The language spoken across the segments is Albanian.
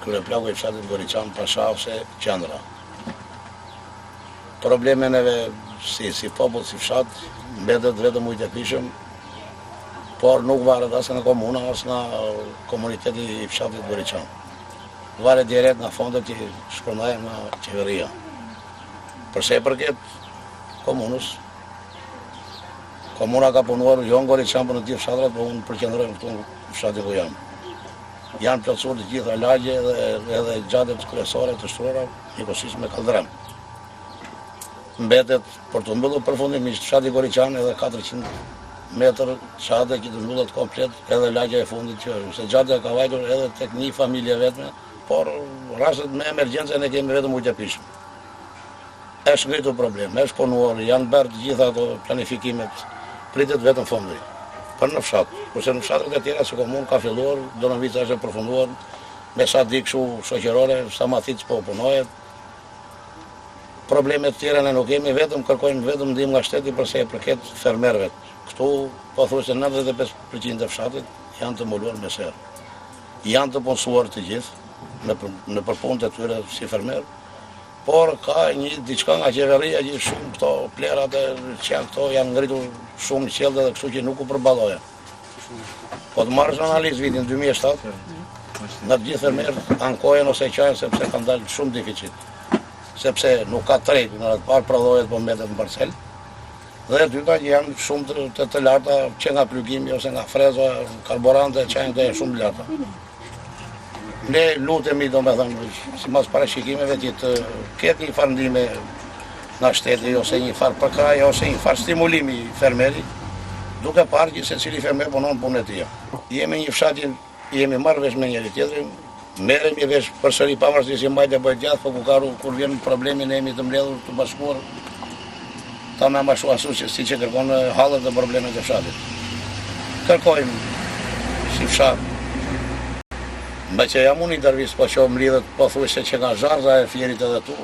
kryeplaku i fshatit Goriçan pasha ose qendra. Problemeve si popull, si fshat, mbetet vetëm ujtë e pishëm, por nuk varet as nga komuna, as nga komuniteti i fshatit Goriçan. Varet direkt nga fondet që shpërndahen nga qeveria. Përse i përket komunës, komuna ka punuar jo në Goriçan për në tjë fshatrat, por unë përqendrojmë këtu në fshatin ku jam. Janë plotësuar të gjitha lagje edhe gjatet kryesore të shtrora, njëkohësisht me kaldrem. Mbetet për të mbyllur përfundimisht fshati Goriçan edhe 400 metër çade që të mbyllet komplet edhe lagja e fundit që se gjatja ka vajtur edhe tek një familje vetme, por rastet me emergjencë ne kemi vetëm ujë të pishëm. Është ngritur problem, është punuar, janë bërë të gjitha ato planifikimet, pritet vetëm fondi. Për në fshat, kurse në fshatët e tjera si komunë ka filluar, Donovica është e përfunduar, me sa di kështu shoqërore, sa mathic po punohet. Problemet tjera ne nuk kemi, vetëm kërkojmë vetëm ndihmë nga shteti përse e përket fermerëve. Këtu pothuajse 95% e fshatit janë të mbuluar me serë. Janë të punësuar të gjithë në përpunë të tyre si fermerë, por ka diçka nga qeveria që shumë këto plerat që janë këto janë ngritur shumë në qelë dhe kështu që nuk u përballojnë. Po të marrësh analizë vitin 2007, në të gjithë fermerët ankojnë ose qajnë sepse kanë dalë shumë deficit. Sepse nuk ka trejt, në atë parë prodhohet po mbetet në parcel. Dhe dyta që janë shumë të larta që nga plugimi ose nga freza, karburante që janë këto shumë larta. Ne lutemi, do me thënë, si mas parashikimeve që të ketë një farë ndihme nga shteti ose një farë përkraj ose një farë stimulimi fermeri, duke parë që se cili fermer punon punën e tij. Jemi një fshat, jemi marrë vesh me njëri tjetrin, merremi vesh përsëri pavarësisht se mbajtë bëhet gjatë, por kur vjen problemi ne jemi të mbledhur të bashkuar ta me mashu ashtu si që kërkon hallet dhe problemet e fshatit. Kërkojmë si fshat. Me që jam unë intervist, po që mlidhet pothuajse që nga Zharza e Fierit edhe tu,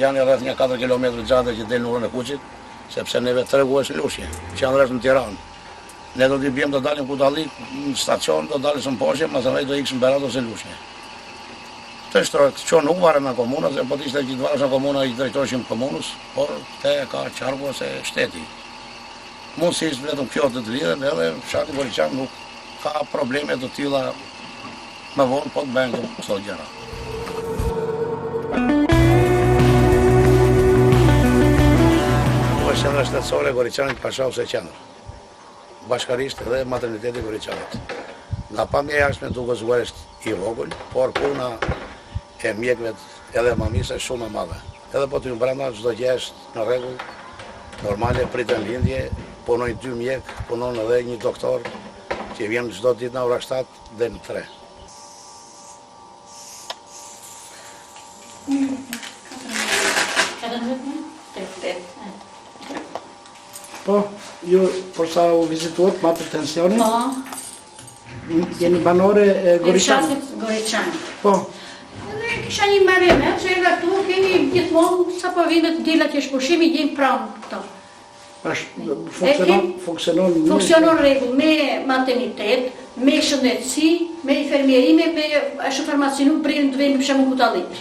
janë rreth një 4 km gjate që del në urën e Kuçit, sepse neve tregu është lushje, që janë rreth në Tiranë. Ne do t'i bjem të dalim Kuthallik, në stacion, do dalim së në Poshje, mas rreth do ikshëm Berat ose lushje. Të shtrojt, që nuk varet nga komuna, se po t'ishte që t'varesh nga komuna i drejtorshim komunës, por te ka qarku ose shteti. Mundësisht vetëm kjo të lidhen, edhe fshati Goriçan nuk ka probleme të tilla më vonë, po të bëjnë këto gjëra. Po qendra shtetësore e Goriçanit pasha ose qendër. Bashkarisht edhe materniteti i Goriçanit. Nga pamja jashtme duke zgjuar është i vogël, por puna e mjekëve edhe mamisë është shumë e madhe. Edhe po ty brenda çdo gjë është në rregull, normale, pritën lindje, punojnë 2 mjek, punon edhe një doktor që vjen çdo ditë në ora 7 dhe në 3. Po, ju përsa u vizituat ma për tensionin? Po. Jeni banore e Goriçanit? E fshatit Goriçanit. Po. Dhe kisha një marrëme, që e nga tu kemi gjithmonë, sa po vinë të dilat që shpushimi, gjejmë pranë këto. Funksionon rregull me maternitet, me shëndetësi, me infermierime, me është farmacinu prirën të vejmë për shemë Kuthallik.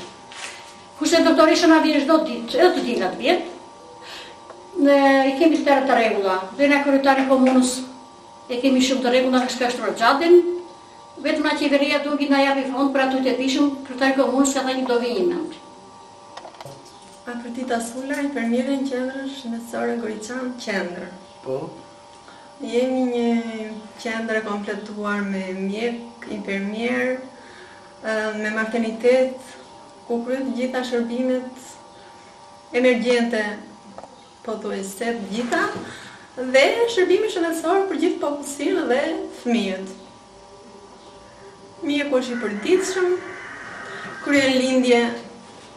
Kurse doktorisha na vjen çdo ditë, edhe të dilat vjet. I kemi të rregulla. Dhe nga kryetari i komunës e kemi shumë të rregulla nga shka shtruar xhatin. Vetëm nga qeveria duhet na japi fond për ato të pishëm, kryetari i komunës ka dhënë një dovijim. Afrodita Sula, infermiere në qendrën shëndetësore Goriçan, qendër. Po. Jemi një qendër kompletuar me mjek, infermier, me maternitet, ku kryet gjitha shërbimet emergjente, pothuajse të gjitha, dhe shërbimi shëndetësor për gjithë popullsinë dhe fëmijët. Mjeku është i përditshëm, kryen lindje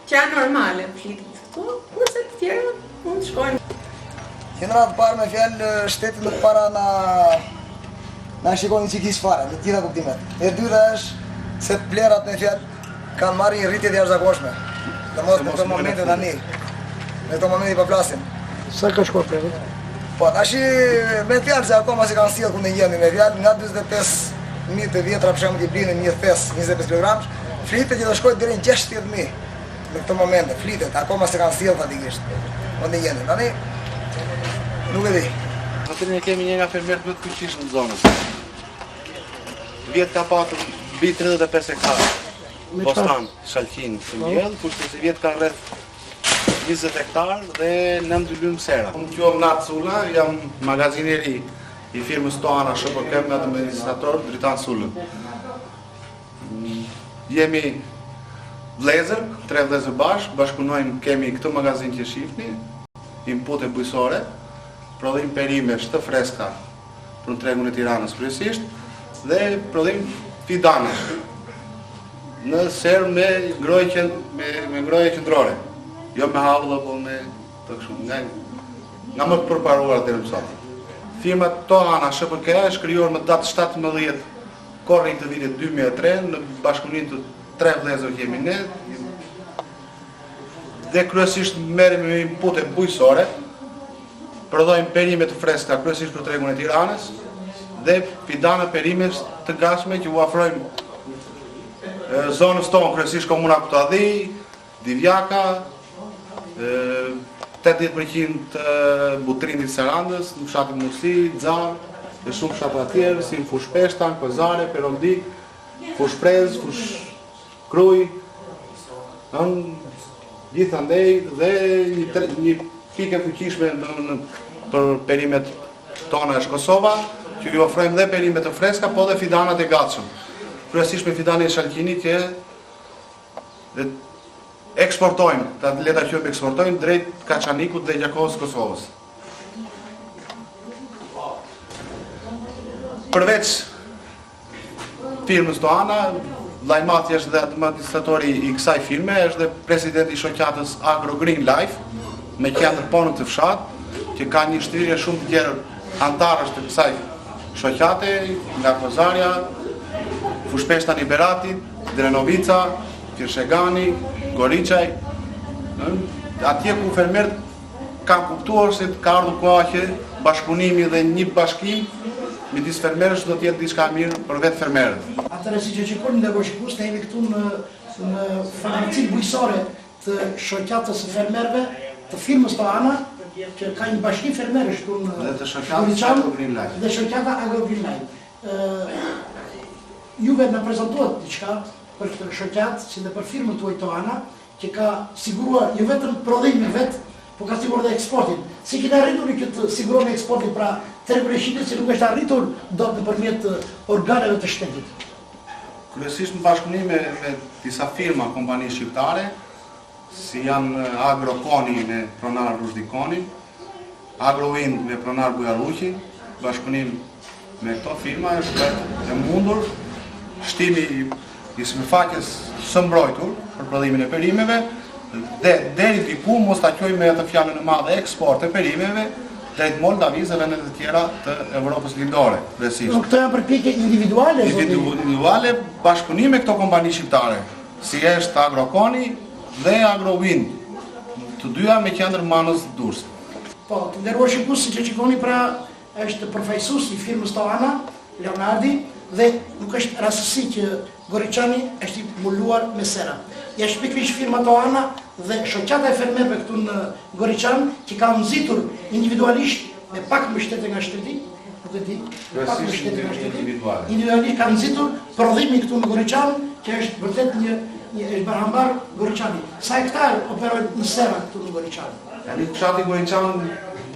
që janë normale, flitet këtu, kurse të tjera mund të shkojnë. Qendra të parë me fjalë shteti nuk para na shikoni që kishë fare, në gjitha kuptimet. E dyta është se plerat me fjalë kanë marrë një rritje të jashtëzakonshme. Domos në këto momente tani, në këto momente i përplasin. Sa ka shkuar plerat? Po, tash me fjalë se akoma si kanë sjellë ku ne jemi me fjalë nga 45.000 të vjetra për shembull i blinë një thes 25 kg, Flitet që do shkojnë deri në 60.000 në këtë momente, flitet, akoma se kanë sjellë fatikisht. Onde jeni, tani nuk e di. Atë ne kemi një nga fermerët më të fuqishëm në zonës. Vjet ka patur mbi 35 hektarë. Bostan, Shalqin, Fëmijell, kurse si vjet ka rreth 20 hektarë dhe në mbyllym sera. Unë quhem Nat Sulla, jam magazineri i firmës Toana SHPK me administrator Dritan Sullën. Jemi vlezër, 3 vlezër bashkunojmë, kemi këtë magazin që shifni, inpute bujësore, prodhim perimesh të freska për në tregun e Tiranës kryesisht, dhe prodhim fidanesh në serë me ngroje qendrore, jo me havlla, po me të kështu, nga më të përparuar deri më sot. Firma Toana SHPK është krijuar më datë 17 korrin të vitit 2003 në bashkëpuninë të 3 vlezër që jemi ne, dhe kryesisht merrem me inpute bujësore, prodhojmë perime të freska kryesisht për tregun e Tiranës dhe fidana perimesh të gatshme që u afrojmë zonës tonë, kryesisht komuna Kutadhi, Divjaka, 80% të Butrinit Sarandës, në fshatin Musi, Xar, dhe shumë fshatra tjerë, si në Fush Peshtan, Kozare, Perondik, Fush Prez, Fush Kruj, gjithandej dhe një pikë fuqishme për perimet tona është Kosova, që ju ofrojmë dhe perimet të freska, po dhe fidanat e gatshëm. Kryesisht me fidanin e Shalqinit që eksportojmë, le ta quajmë eksportojmë drejt Kaçanikut dhe Gjakovës Kosovës. Përveç firmës Toana, Lajmati është dhe administratori i kësaj firme, është dhe presidenti i shoqatës Agro Green Life, me qendër punën të fshat, që ka një shtrirje shumë të gjerë antarësh të kësaj shoqate, nga Kozarja, Fushpeshtan i Beratit, Drenovica, Firshegani, Goriçaj, atje ku fermerët kanë kuptuar se ka ardhur koha që bashkëpunimi dhe një bashkim midis fermerësh do të jetë diçka mirë për vetë fermerët. Atëherë si që shikoni dhe shikues, ne jemi këtu në farmacinë bujësore të shoqatës së fermerëve të firmës Toana, që ka një bashkim fermerësh këtu në Agro Green Life. Dhe shoqata Agro Green Life. Juve na prezantuat diçka për këtë shoqatë, si dhe për firmën tuaj Toana, që ka siguruar jo vetëm prodhimin vet, po ka siguruar dhe eksportin. Si keni arritur këtë siguruar eksportin pra tërëbreshitës që nuk është arritur do nëpërmjet organeve të shtetit? Kryesisht në bashkëpunim me disa firma, kompani shqiptare, si janë Agrokoni me pronar Rushdikoni, Agrowind me pronar Bujaruqi, bashkëpunim me këto firma është e mundur shtimi i smirfaqes së mbrojtur për prodhimin e perimeve dhe deri diku mos ta quajmë me atë fjalën e madhe eksport e perimeve drejt Moldavisë dhe vendet e tjera të Evropës lindore. Këto janë përpjekje individuale? Individuale, bashkëpunim me këto kompani shqiptare, si është Agrokoni dhe Agrowind, të dyja me qendër Manës Durrës. Po, të nderuar shikues, siç e shikoni pra është përfaqësues i firmës Toana, Leonardi, dhe nuk është rastësi që Goriçani është i mbuluar me sera. Jashtë pikërisht firma Toana dhe shoqata e fermerëve këtu në Goriçan, që kanë nxitur individualisht me pak mbështetje nga shteti, nuk e di, pak mbështetje nga shteti, individualisht kanë nxitur prodhimin këtu në Goriçan, që është vërtet një është barambar Goriçani. Sa hektar operojnë në sera këtu në Goriçan? Tani fshati Goriçan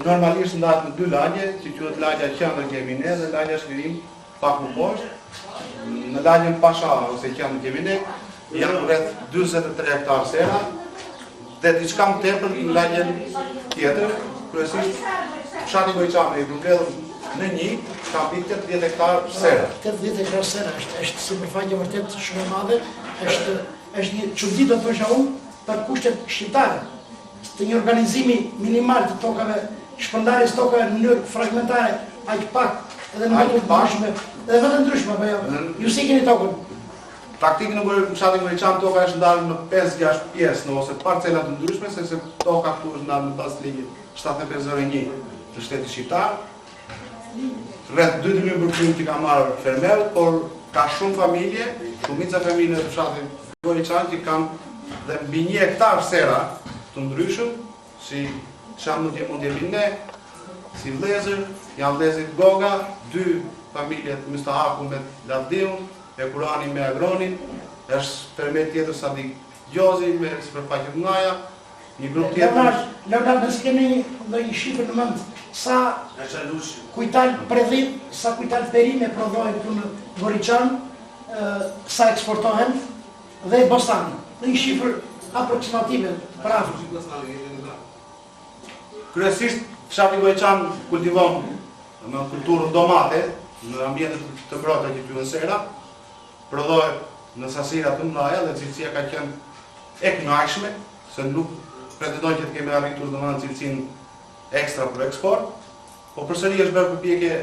normalisht ndahet në 2 lagje, që quhet lagja Qendër kemi ne dhe lagja Shlirim pak më poshtë. Në lagjen Pasha ose Qendër kemi ne janë rreth 43 hektar sera dhe diçka më tepër në lagjen tjetër, kryesisht fshati Goriçani i mbledhur në një ka mbi 80 hektar sera. 80 hektar sera është sipërfaqe vërtet shumë e madhe, është një çudi do të thosha unë për kushtet shqiptare të një organizimi minimal të tokave, shpërndarjes tokave në mënyrë fragmentare, aq pak edhe në mënyrë të bashme, edhe vetëm ndryshme, apo jo? Ju si keni tokën? Praktikën në fshatin Goriçan toka është ndarë në 5-6 pjesë ose parcela të ndryshme, sepse toka këtu është ndarë në bazë ligjit 7501 të shtetit shqiptar. Rreth 2000 burgim që ka marrë fermerët, por ka shumë familje, shumica familje të fshatit Goriçan që kanë dhe mbi 1 hektar sera të ndryshëm, si çfarë mund jemi ne, si vlezër, janë vlezrit Goga, 2 familjet Mustahaku me Lavdiun, e Kurani me Agronin, është fermer tjetër Sadik Gjozi me sipërfaqe Ngaja, një grup tjetër. Leonard, nëse keni ndonjë shifër në mend, sa kujtal predhim, sa kujtal perime prodhohen këtu në Goriçan, sa eksportohen dhe Bostan. Në një shifër aproksimative për afër. Kryesisht fshati Goriçan kultivon në kulturën domate, në ambientet të ngrohta që quhen sera, prodhohet në sasira të mëdha dhe cilësia ka qenë e kënaqshme, se nuk pretendojnë që të kemi arritur domethënë cilësinë ekstra për eksport, po përsëri është bërë përpjekje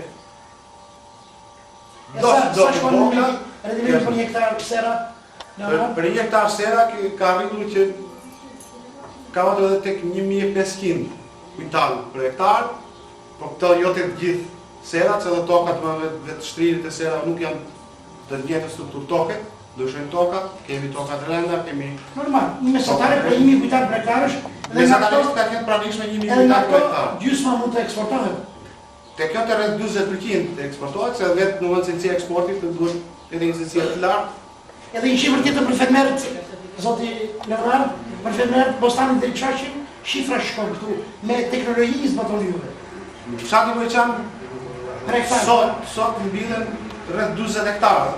Sa shkon rendimenti për 1 hektar sera? Për 1 hektar sera ka arritur që ka vëtë edhe tek 1500 kujtal për hektar, por këto jo të gjithë serat, se dhe tokat me vetë shtririt e sera nuk janë të njëjtë strukturë toke, ndryshojnë tokat, kemi tokat renda, kemi... Normal, një mesatare për 1000 kujtal për hektarësh, mesatarisht ka qenë pranishme 1000 kujtal për hektar. Gjysma mund të eksportohet. Te kjo të rreth 40% të eksportohet, se vetë në cilësia e eksportit të duhet edhe një cilësia të lartë. Edhe një shifër tjetër për fermerët, zoti Leonard, për fermerët Bostanit dhe Qashin, shifra shkon këtu me teknologji i zbaton juve. Fshati Goriçan sot mbillen rreth 40 hektarë.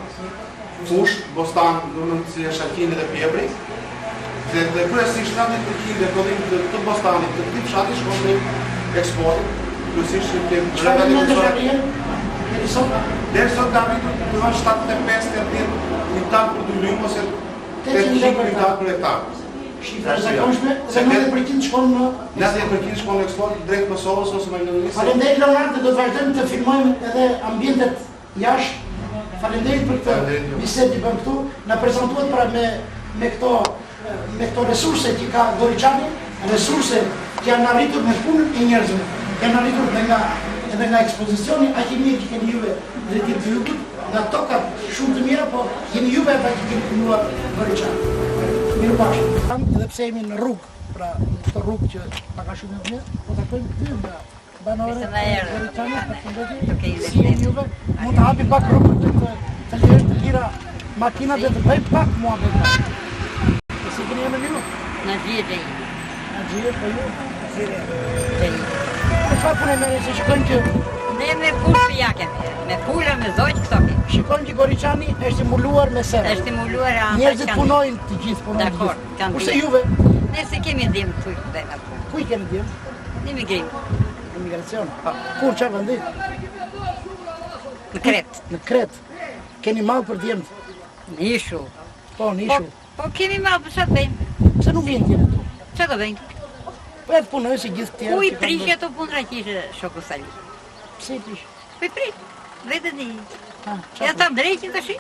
Fush, Bostan, si e Shalkini dhe Pjebri. Dhe kryesisht 90% e prodhimit të Bostanit, të këtij fshati shkon në eksport. Kryesisht Çfarë mund të shkojë? Deri sot ka arritur të 75-80 kujtal për 2 lymë ose 800 kujtal për hektar. Shifra e zakonshme, se 90% shkon në 90% shkon në eksport drejt Kosovës ose Maqedonisë. Faleminderit Leonard, do të vazhdojmë të filmojmë edhe ambientet jashtë. Faleminderit për këtë bisedë që bëm këtu. Na prezantuat pra me këto resurse që ka Goriçani, resurse që janë arritur me punën e njerëzve. Janë arritur edhe nga ekspozicioni, aq i mirë që keni juve drejtim të jugut, nga tokat shumë të mira, po jeni juve ata që keni punuar Goriçan. Mirupafshim. Edhe pse jemi në rrugë, pra këtë rrugë që paka shumë e mirë, po takojmë këty nga banorët e Goriçanit, përshëndetje. Si jeni juve? Mund të hapi pak rrugën të lirë të lira makinat dhe të bëjmë pak muhabet. Si keni emrin ju? Nazir Xhej. Nazir, po ju? Xhej. Çfarë punë merrni se shikojnë që Ne me pulë jake, me pulë, me zojtë këto ke. shikojnë që Goriçani është i mbuluar me sera. Është i mbuluar Njerëzit punojnë të gjithë, punojnë të Dakor, gjithë. kanë Kurse dhënë. juve, Ne se kemi ndim këtu dhe nga punë. ku I keni djem? Në migrim, Emigracion. Kur çfarë vendi? në Kret, Në Kret. Keni mall për djemt. në Ishu. Po, në Ishu. Po kemi malë për çfarë bëjmë? Pse nuk vjen tjerë këtu? Çfarë do bëjmë? Po atë punoj si gjithë tjerë. Ku I që kanë prishë bërë. ato punë kishe shoku Sali? Pse I prish? Po I prish, vetën i. Ha, E ata drejtin tash.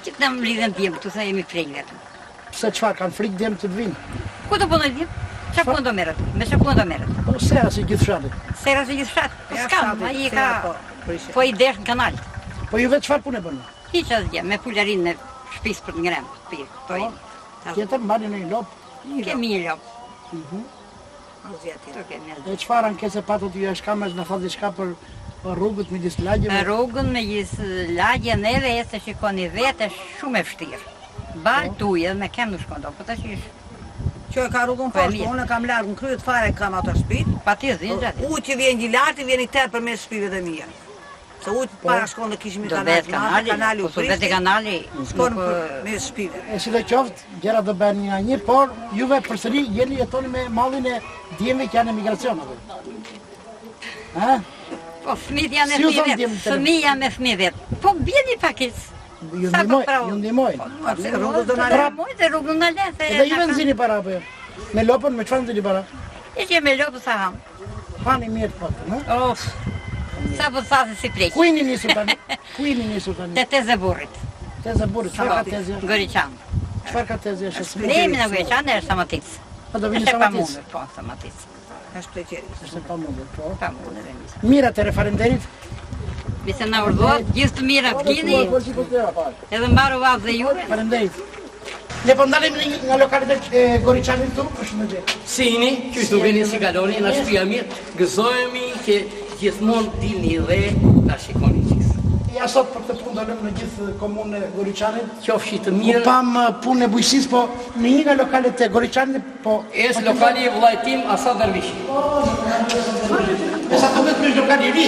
Që të më lidhen djem, këtu sa jemi prej vetëm. Pse çfarë kanë frikë djemt të vinë? Ku do punoj djem? Çfarë punë do merret? Me çfarë punë do merret? Po sera si gjithë fshatit. Sera se gjithë fshat. Po s'kam, ai ka. Po I desh në kanal. Po ju vetë çfarë punë bëni? Hiç asgjë, me pularin në shtëpisë për të ngrem. Po. Tjetër mbani në një lop. Kemi një lop. E çfarë ankese patut ju është kam na thotë diçka për rrugët midis lagjeve? Rrugën me gjithë lagje neve e se shikoni vetë është shumë e vështirë. Bal tuje me kem nuk shkon do, po tash është. Që ka rrugën poshtë, unë kam larg në kryet fare kam ato shtëpi. Patjetër zin gjatë. Uji që vjen i lartë vjen I tepër me shtëpive të mia. Se uji para shkon dhe kishim Do kanal, vetë kanali, u po vetë kanali shkon nuk me shtëpive. E si dhe qoftë, gjera do bëhen një, por juve përsëri jeni jetoni me mallin e djemve që janë emigracion apo? Ha? po fëmijët janë Si u me thon fëmijë djem vetë. të Fëmija me fëmijë vetë. Po bjeni pakis. Ju Sa po ndihmoj, pravo? ju ndihmoj. Rrugës do na Pra mojtë rrugën nga lehtë. Edhe juve nxini para apo jo? Me lopën me çfarë nxini para? Ishte me lopë sa ham. Hani mirë po, ha? Of. Sa po thasë si prek. Ku jeni nisur tani? Ku jeni nisur tani? Te teze burrit. Teza burrit, çfarë ka tezja? Goriçan. Çfarë ka tezja është? Ne jemi në Goriçan e Samatic. Po do vini Është pa Samatic. mundur, po Samatic. Është pleqeri. Është pa mundur, po. Pa mundur e njësa. Mirë atëre, faleminderit. Bise na urdhot, gjithë të mira të keni, edhe mbaru vazë dhe juve. Faleminderit. Ne po ndalim nga lokalitet e Goriçanit këtu, për shembull. Sini, këtu vini si kaloni në shtëpia mirë, gëzohemi që gjithmonë dilni dhe na shikoni gjithë. Ja sot për të punë dolëm në gjithë komunën e Goriçanit. Qofshi të mirë. Pam punë e bujqësisë, po në një nga lokalet e Goriçanit, po es lokali i vllajtim Asa Dervishi. Sa të vetë është lokali i ri.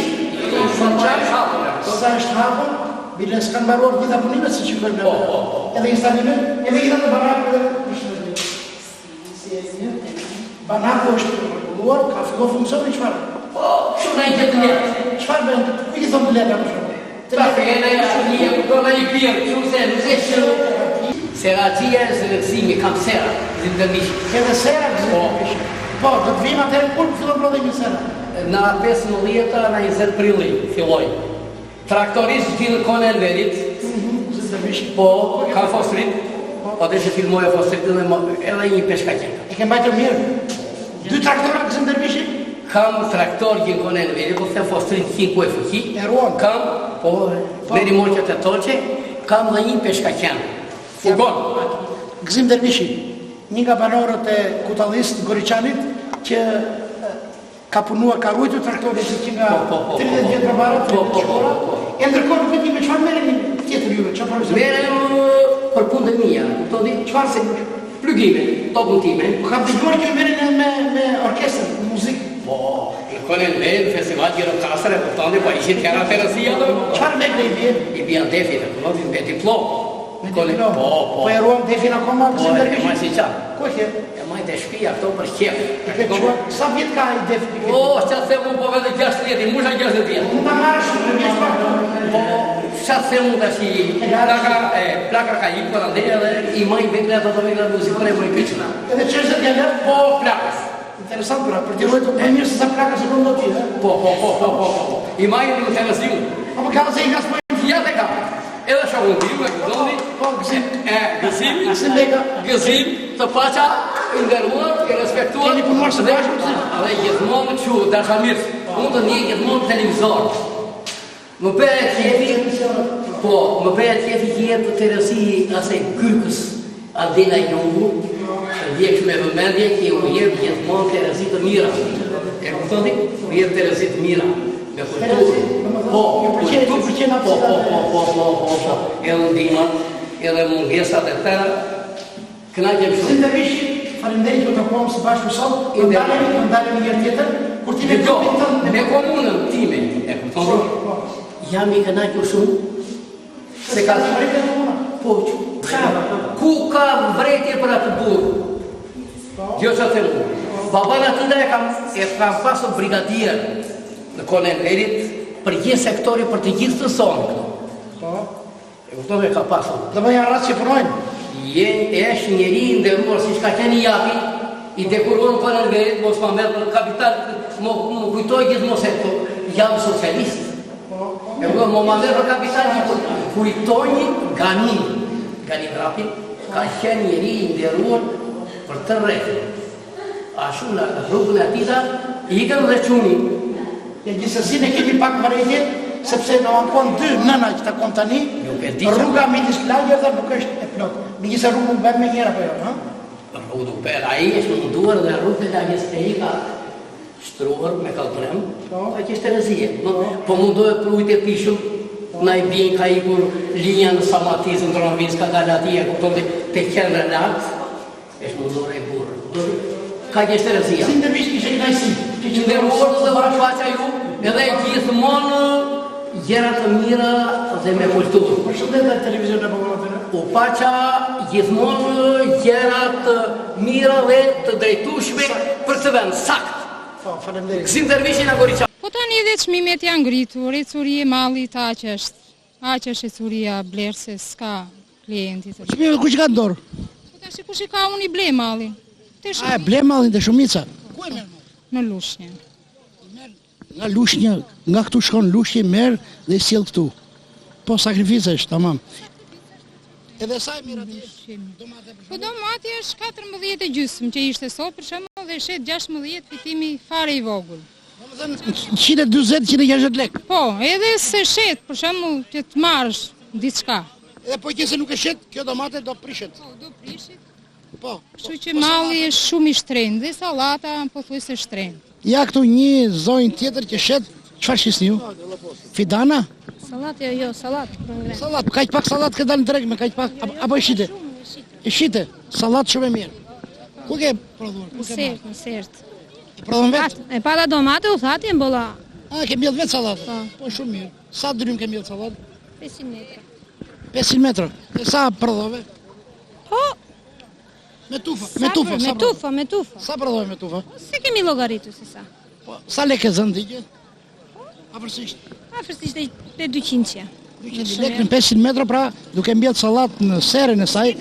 Sa është hapur, bile s'kan mbaruar gjitha punimet se shikojmë ne. Edhe instalimet, edhe gjitha të banaku dhe banaku është rregulluar, ka filluar funksioni çfarë? Po, shumë na i jetë ne. Çfarë bën? Ku i thonë leta më shumë? Trafena e shumia, këtona i pirë, shumë se nuk e shumë. Seracia e zërësimi, kam sera, Zindërvishi. Edhe sera, Zindërvishi. Po, do të vim atëherë kur fillon prodhimi sera? Na 15 na 20 prilli filloi. Traktoristë vinë kone në verit, po, kam fostrit, po dhe që filmoj e fostrit edhe një peshkaqenka. E ke mbajtër mirë? 2 traktora kësë Zindërvishi? Kam traktor gjën kone në verit, po të fostrit kënë ku e fëki. E ruan? Kam, po, veri morqët e toqe, kam dhe një peshkaqen. Fugon. Gëzim Dervishi, një nga banorët e Kutallisë Goriçanit që ka punuar, ka ruajtur traktorin që nga 30 vjet përpara të shkolla. E ndërkohë nuk e di me çfarë merreni tjetër juve, çfarë profesion? Merrem për punë mia, kuptoni? Çfarë se plugime, tokën time. Ka dëgjuar që merreni me orkestrë, muzikë? Po, konen me në festival gjero kasre, kuptoni, po ishin kera Teresia dhe. Çfarë me i bje? I bjen defin, me diplom. Me diplom? Po e ruam defin akoma? Po, e maj si qa. Ku e kje? E maj të shpia këto për qef. Sa vjet ka i defin? O, që të themu po vete 6 vjeti, musha 60 vjetë. Nuk ta marrësh në vjetë pak? Po, që të themu të shi plaka ka i për ande edhe i maj vekle të vekle muzikore më i piqna. Edhe që është dhe gjelë? Po, plakës. Interesant pra, për t'i rojtë më mirë se sa plaka se këndo t'i, e? Po. I maj në të nëzimu. Apo ka se i ka s'pojnë? Ja të ka. Edhe shohën t'i ju e këndoni. Po, gëzim. Gëzim të paqa, i ndërruar, i respektuar. Keni punuar së bashkë, gëzim? Dhe gjithmonë që, dashamirës, unë të një gjithmonë televizor. Më bëhet tjefi që jetë të Teresi asaj kyrkës Adina Jungu, vjekë me vëmendje që u jetë gjithmonë Teresi të mira. E këtëndi? U jetë Teresi të mira. Me kulturë. Po. Edhe ndimat, edhe mungesat e tëra, kënaqem shumë. Zindërvishi, falenderit që të kohëm së bashku sot, ndalem njërë tjetër, kur ti me grupin tënë... Me komunën time, e këtëndi? Jam i kënaqur shumë. Se ka të vrejtë e komuna? Po, ku ka vrejtje për atë burë? Gjo që të mu. Baban atyda e kam pasur brigadier në kone në verit për gjithë sektori, për të gjithë të sonë. E këtëve ka pasur. Dhe më janë ratë që punojnë? Është njeri ndërruar, si shka qeni japi, i dekuruar në kone në verit, mos ma merë në kapital, më kujtoj gjithë mos e këto, jam socialist. E më ma merë në kapital, kujtoj Ganin Rapin, ka qenë njeri ndërruar për të rejtë. Ashtu në rrugën e atita, ikën dhe quni. E gjithësësi ne kemi pak vërejtje, sepse në ankon 2 nëna që të kom tani, rruga midis lagje dhe nuk është e plotë. Mi gjithë rrugë nuk bërë me njëra për jo, ha? Rrugë nuk bërë, a i është munduar dhe rrugë të lagjes e i ka shtruar me kalbrem, a që është Terezije. Po mundohet për ujtë e pishur, na i bjen ka i kur linja në Samatizën, të rëmëvis ka galatia, këpëton të qenë relat, është munduar e burë. Ka që është Terezija. Zindërvish kishe knajsi. Që ndërruar dhe vërë faqa ju, edhe gjithmonë gjera të mira dhe me kulturë. Për shëndet dhe televizion e përgjëra të në? U paqa gjithmonë gjera të mira dhe të drejtushme për të vend, sakt. Gëzim Dervishin a Goriçan. Po tani edhe çmimet janë ngritur, ecuria e mallit aq është ecuria blerë se s'ka klientit. Çmimet kush ka në dorë? Po tash kush i ka unë i ble mallin. A e ble mallin te shumica? Ku e merr? Në Lushnjë. Nga Lushnjë, nga këtu shkon Lushnjë merr dhe i sjell këtu. Po sakrificë është, tamam. Edhe sa e mirë atje? Po domati është 14,5 që ishte sot për shembull dhe shet 16 fitimi fare i vogël. Domethënë 140-160 lekë. Po, edhe se shet për shembull që të marrësh diçka. Edhe po që se nuk e shet, kjo domate do prishet. Po, do prishit. Po. Kështu që malli është shumë i shtrenjtë dhe sallata pothuajse shtrenjtë. Ja këtu një zonjë tjetër që shet, çfarë shisni ju? Fidana? Sallatë jo, sallatë për ngrenë. Sallat, kaq pak sallat që dalin treg me kaq pak apo e shite? E shite, sallat shumë e mirë. Ku ke prodhuar? Në sert. E prodhon vetë? E pata domate u thati e mbolla. Ke mbjell vetë sallatë? Po shumë mirë. Sa dërym ke mbjell sallatë? 500 metra. 500 metra. E sa prodhove? Po, Me tufa. me tufa. Sa prodhove me tufa? Se kemi llogaritur se sa. Po, sa lekë zën digje? Afërsisht. Afërsisht e 200-ja. 200 lekë në 500 metra, pra duke mbjell sallatë në serën e saj.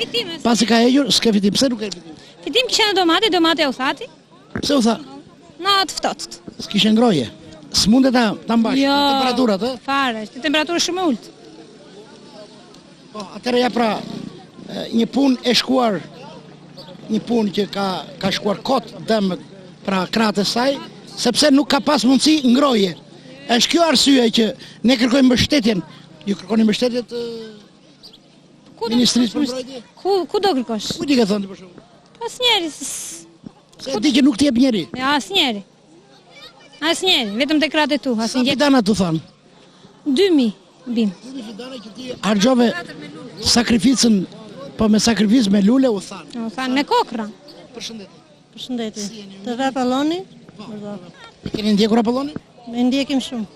Pasi ka hequr, s'ke fitim. Pse nuk e fitim? Fitim kisha në domate u thati. Pse u tha? Në atë ftohtë. S'kishe ngroje. S'mundet ta mbash temperaturat, ë? Fare, është temperaturë shumë e ulët. Po, atëherë ja pra një punë e shkuar, një punë që ka shkuar kot dëmët pra kratë e saj, sepse nuk ka pas mundësi ngroje. Është kjo arsye që ne kërkojmë mbështetjen. Ju kërkoni mbështetje të Ministrisë për Mbrojtje? Ku do kërkosh? Ku ti ke thënë për shembull? Asnjëri. Se di që nuk t'jep njeri. Asnjëri. Asnjëri, vetëm te kratë tu, Sa fidana tu thon? 2000 bim. Harxove sakrificën, po me sakrificë me lule u than. U than me kokra. Përshëndetje. Të ve Apolloni? Keni ndjekur Apollonin? Me ndjekim shumë.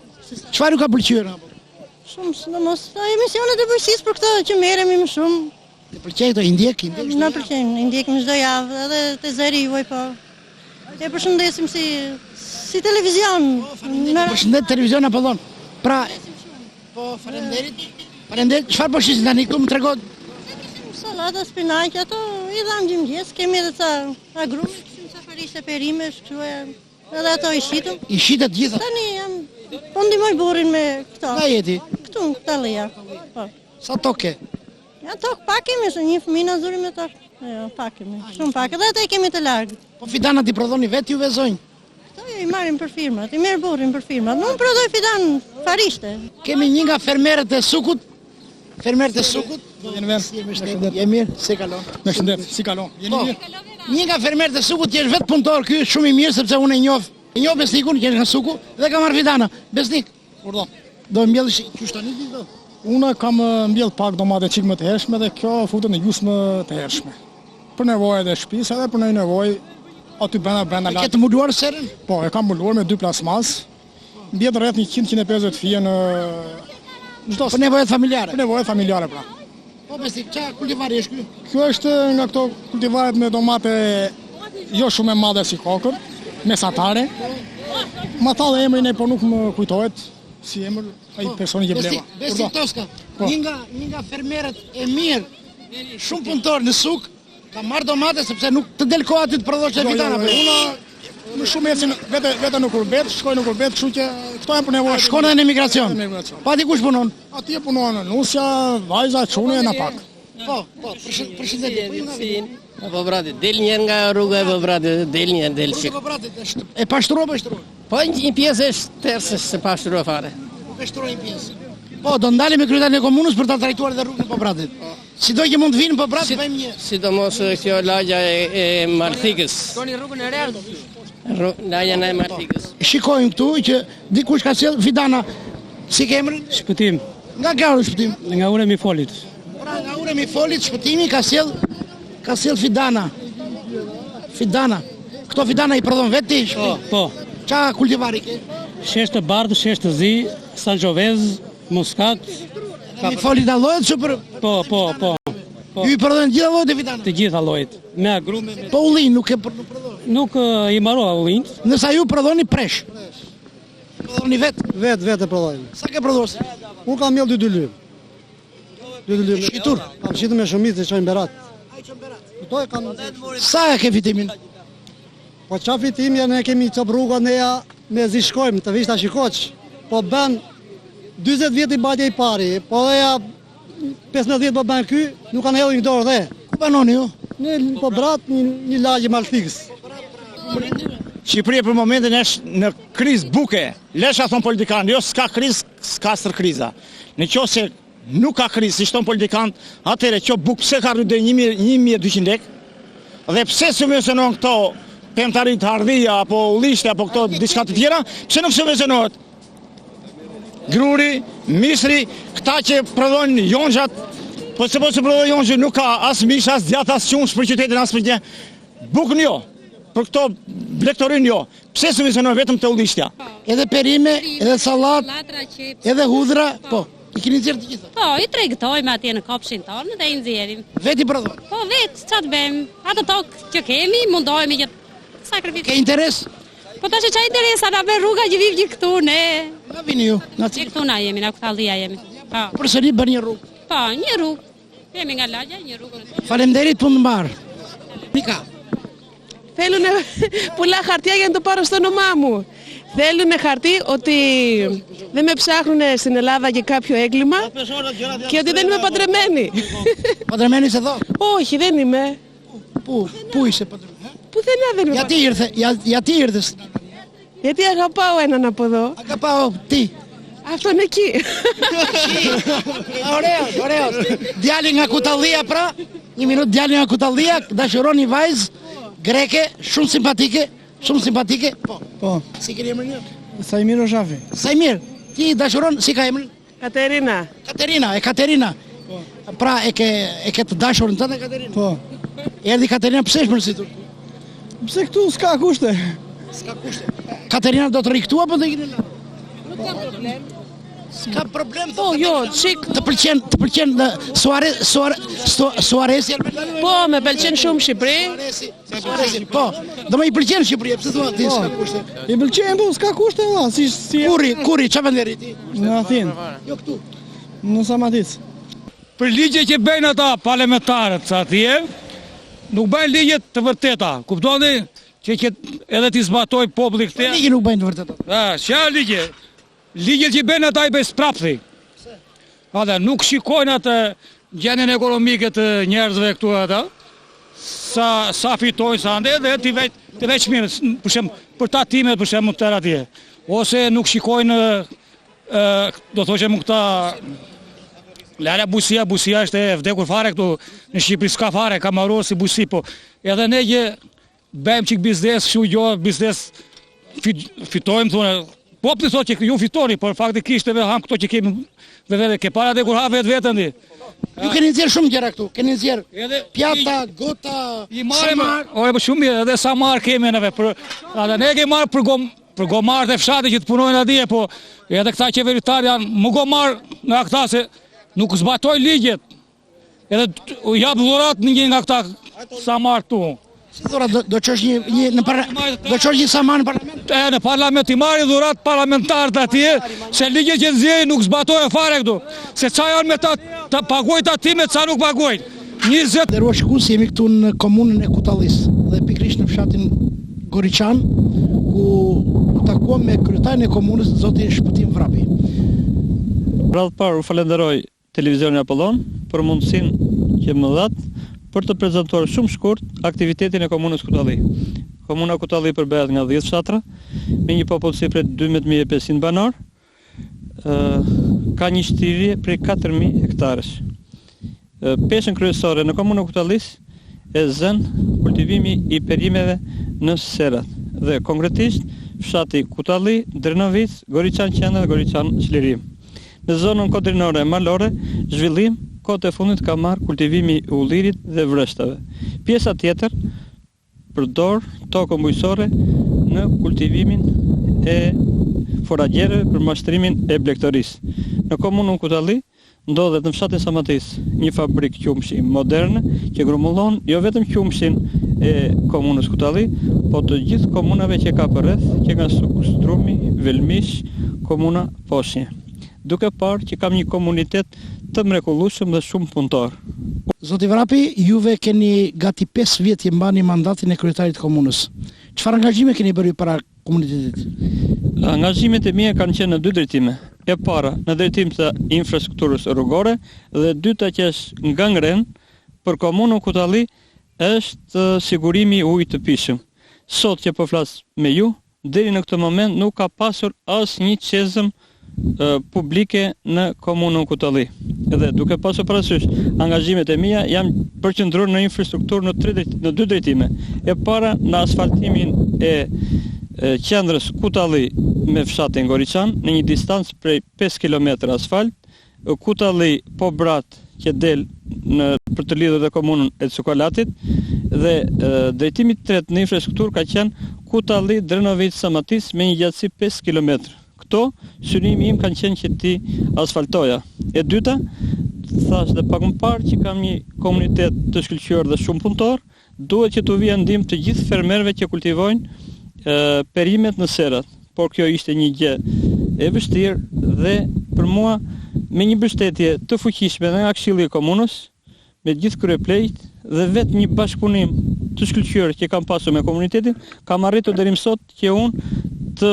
Çfarë ju ka pëlqyer apo? Shumë, sidomos emisionet e bujqësisë për këtë që merremi më shumë. Të pëlqej këto i ndjek? Na pëlqejnë, i ndjekim çdo javë, edhe te zëri juaj po. E përshëndesim si televizion. Përshëndet televizion Apollon. Pra, po faleminderit. Faleminderit. Çfarë po shisin tani këtu më tregon? Salata, spinaq, ato i dham gjimgjes, kemi edhe ca agrume, kishim ca farishte perimesh, kështu edhe ato i shitëm. I shitet gjitha? Tani jam, po ndihmoj burrin me këto. Nga jeti? Këtu, në këta leja. Po. Sa tokë? Ja, tokë pak kemi, se një fëmijë na zuri me tokë. Jo, pak kemi, shumë pak, edhe ata i kemi të largë. Po fidanat i prodhoni vetë juve zonjë? Këto i marrim për firmat, i merr burrin për firmat. Nuk prodhoj fidan farishte. Kemi një nga fermerët e sukut. Fermerët e sukut? Jeni mirë? Jemi mirë? Si kalon? Me shëndet, si kalon? Jeni mirë? Një nga fermerët e sukut që është vetë punëtor, ky është shumë i mirë sepse unë e njoh. E njoh Besnikun që është nga suku dhe ka marrë fidana. Besnik, urdhon. Do mbjellësh qysh tani ti do? Unë kam mbjell pak domate çik më të hershme dhe kjo futet në gjysmë të hershme. Për nevojat e shtëpisë edhe për nevojë aty brenda lart. Ke të mbuluar serën? Po, e kam mbuluar me 2 plasmas. Mbjell rreth 100-150 fije në çdo për nevojat familjare. Për nevojat familjare pra. Po Besnik, çfarë kultivari është ky? Kjo është nga këto kultivaret me domate jo shumë e madhe si kokër, mesatare. Ma tha dhe emrin e po nuk më kujtohet si emër ai personi që bleva. Besnik Toska, një nga fermerët e mirë, shumë punëtor në suk, ka marrë domate sepse nuk të del koha aty të prodhosh fidana. Unë më shumë ecin vetë në kurbet, shkoj në kurbet, kështu që këto janë për nevojë. Shkon edhe në emigracion. Pa di kush punon? Atje punon nusja, vajza, çuni e na pak. Po, përshëndetje. Po brate, del njerë nga rruga e po brate, del njerë, del shik. E pashtrua po shtrua? Po një pjesë është tërës se pashtrua fare. Nuk e shtrua një pjesë. Po, do ndalim me kryetarin e komunës për ta trajtuar edhe rrugën e Pobratit. Sido që mund të vinë në Pobrat, bëjmë një. Sidomos kjo lagja e Martikës. Shkoni rrugën e Real. Lagja e Martikës. Shikojmë këtu që dikush ka sjell fidana. Si ke emrin? Shpëtim. Nga Garu Shpëtim? Nga Ure mi Folit. Pra nga Ure mi Folit, Shpëtimi ka sjell fidana. Fidana. Këto fidana i prodhon vetë ti? Po. Qa kultivari ke? Shesh të bardhë, shesh të zi, salgjovez, muskat. Mi Folit a llojet që për... Po. Ju i prodhon gjitha llojet e fidana? Të gjitha llojet. Me agrume. Po ullin nuk e prodhon? Nuk i marrova ullin. Nësa ju prodhoni presh? Prodhoni vetë? Vetë e prodhojmë. Sa ke prodhos? Unë kam mjell 2 lymë. 2 lymë. Shqitur? Kam shqitur me shumicë që qojnë berat. Sa e ke fitimin? Po qa fitimja ne kemi qëp rrugat neja me zishkojmë të vishta shikoq. Po ben 20 vjet i batja i pari, po dhe ja 15 po ben ky, nuk kanë hedhur një dorë dhe. Ku banoni ju? Në Pobrat, një lagje Maltikës. Shqipëria për momentin është në krizë buke. Lesha thonë politikanë, jo s'ka krizë, s'ka stër kriza. Në qoftë se nuk ka krizë, si shton politikant, atëre që buk pse ka rritur deri 1200 lekë, dhe pse subvencionon këto pemtarit hardhia, apo ullishte, apo këto diçka të tjera, pse nuk subvencionohet? Gruri, misri, këta që prodhojnë jonxhat, po se prodhojnë jonxhi nuk ka as mish, as djath, as qumsh për qytetin, as për gjë. Bukën jo, për këto blektorin jo. Pse subvencionohet vetëm të ullishtja? Edhe perime, edhe sallat, edhe hudhra, po. I keni nxjerrë të gjitha? Po, i tregtojmë atje në kopshin tonë dhe i nxjerrim. Veti prodhon? Po, vetë, çfarë bëjmë? Ato tokë që kemi, mundohemi që sakrificojmë. Ke interes? Po tash çfarë interes na bën rruga që vim këtu ne? Na vini ju, na cilë? Këtu na jemi, na Kutallia jemi. Po. Përsëri bën një rrugë. Po, një rrugë. Kemi nga lagja një rrugë. Faleminderit, punë mbar. Mika. Θέλουν πολλά χαρτιά για να το πάρω στο όνομά μου. Θέλουν χαρτί ότι δεν με ψάχνουν στην Ελλάδα για κάποιο έγκλημα και ότι δεν είμαι παντρεμένη. Παντρεμένη είσαι εδώ? Όχι, δεν είμαι. Πού είσαι παντρεμένη? Πουθενά δεν είμαι. Γιατί ήρθες? Γιατί αγαπάω έναν από εδώ. Αγαπάω τι? Αυτόν εκεί. Ωραίος. Djali nga Kutallia pra, një minutë djali nga Kutallia, dashuron një vajzë greke, shumë simpatike. Po. Si keni emrin një? Sajmir Oshafi. Sajmir, ti dashuron, si ka emrin? Katerina. Katerina. Pra e ke të dashurën tënde Katerina? Po. Erdhi Katerina, pse është mërzitur? Pse këtu s'ka kushte. Katerina do të rri këtu apo do ikën në Londë? Nuk ka problem. S'ka problem. Po, jo, çik të pëlqen Suaresi? Po, më pëlqen shumë Shqipëri. Suaresi, po. Do më i pëlqen Shqipëria, pse thua ti s'ka kushte? I pëlqen, po s'ka kushte valla, si Kurri, çfarë vendi rri ti? Në Athinë. Jo këtu. Në Samatic. Për ligje që bëjnë ata parlamentarët sa atje, nuk bëjnë ligjet të vërteta. Kuptoni që edhe t'i zbatoj populli këte. Ligje nuk bëjnë të vërteta. Çfarë ligje? Ligjet që bëjnë ata i bëjnë sprapthi. Ata nuk shikojnë atë gjendjen ekonomike të njerëzve këtu ata. Sa fitojnë sa ande dhe ti veç mirë, për ta timet për shembull të atje. Ose nuk shikojnë do thoshëm këta Lala Busia është e vdekur fare këtu në Shqipëri, s'ka fare, ka marrë si busi, po edhe ne që bëjmë qik biznes, biznes fitojmë, thonë, popli thot që ju fitoni, por faktikisht edhe ham këto që kemi dhe ke para dhe kur ha vetën di. Ju keni nxjerrë shumë gjëra këtu, keni nxjerrë pjata, gota, samar. Ore, po shumë edhe samar kemi neve, edhe ne kemi marrë për gomar dhe fshati që të punojnë atje, po edhe këta qeveritar janë më gomar nga këta se nuk zbatoj ligjet, edhe u jap dhurat një nga këta samar tu. Si dhurat, do qosh një samar në parlament? Në parlament, i marri dhurat parlamentarët atje, se ligjet që nxjerrin nuk zbatoj e fare këtu, se qa janë me ta pagojt ati me ca nuk pagojt. 20. Nderuar shikues, jemi këtu në komunën e Kutallis dhe pikërisht në fshatin Goriçan, ku takuam me kryetarin e komunës, zotin Shpëtim Vrapi. Radhë parë u falenderoj televizionin Apollon për mundësinë që më dhat për të prezantuar shumë shkurt aktivitetin e komunës Kutalli. Komuna Kutalli përbehet nga 10 fshatra, me një popullsi prej 12.500 banor, ka një shtirje prej 4.000 hektarësh. Peshën kryesore në komunën Kutallis e zën kultivimi i perimeve në serat dhe konkretisht fshati Kutalli, Drenovic, Goriçan Qendër dhe Goriçan Çlirim. Në zonën kodrinore e malore, zhvillim kohët e fundit ka marrë kultivimi i ullirit dhe vrështave. Pjesa tjetër përdor tokën bujqësore në kultivimin e foragjereve për mashtrimin e blektorisë. Në komunën Kutalli ndodhet në fshatin Samatic një fabrik qumshi moderne që grumullon jo vetëm qumshin e komunës Kutalli, po të gjithë komunave që ka përreth, që nga Strumi, Velmish, komuna Poshnje. Duke parë që kam një komunitet të mrekullueshëm dhe shumë punëtor. Zoti Vrapi, juve keni gati 5 vjet që mbani mandatin e kryetarit të komunës. Çfarë angazhime keni bërë para komunitetit? Angazhimet e mia kanë qenë në 2 drejtime. E para në drejtim të infrastrukturës rrugore dhe dyta që është ngangren për komunën Kutalli është sigurimi i ujit të pishëm. Sot që po flas me ju, deri në këtë moment nuk ka pasur asnjë çezëm publike në komunën Kutalli. Edhe duke pasur parasysh angazhimet e mia, jam përqendruar në infrastrukturë në dy drejtime. E para në asfaltimin e qendrës Kutalli me fshatin Goriçan në një distancë prej 5 km asfalt, Kutalli po Brat që del për të lidhur dhe komunën e Cukalatit, dhe drejtimi i tretë në infrastrukturë ka qenë Kutalli Drenovic Samatis me një gjatësi 5 km. Këto synimi im kanë qenë që ti asfaltoja. E dyta, thash dhe pak më parë që kam një komunitet të shkëlqyer dhe shumë punëtor, duhet që të vijë ndihmë të gjithë fermerëve që kultivojnë perimet në serat. Por kjo ishte një gjë e vështirë dhe për mua me një mbështetje të fuqishme nga Këshilli i Komunës, me gjithë kryeplejt dhe vetë një bashkëpunim të shkëlqyer që kam pasur me komunitetin, kam arritur deri më sot që unë të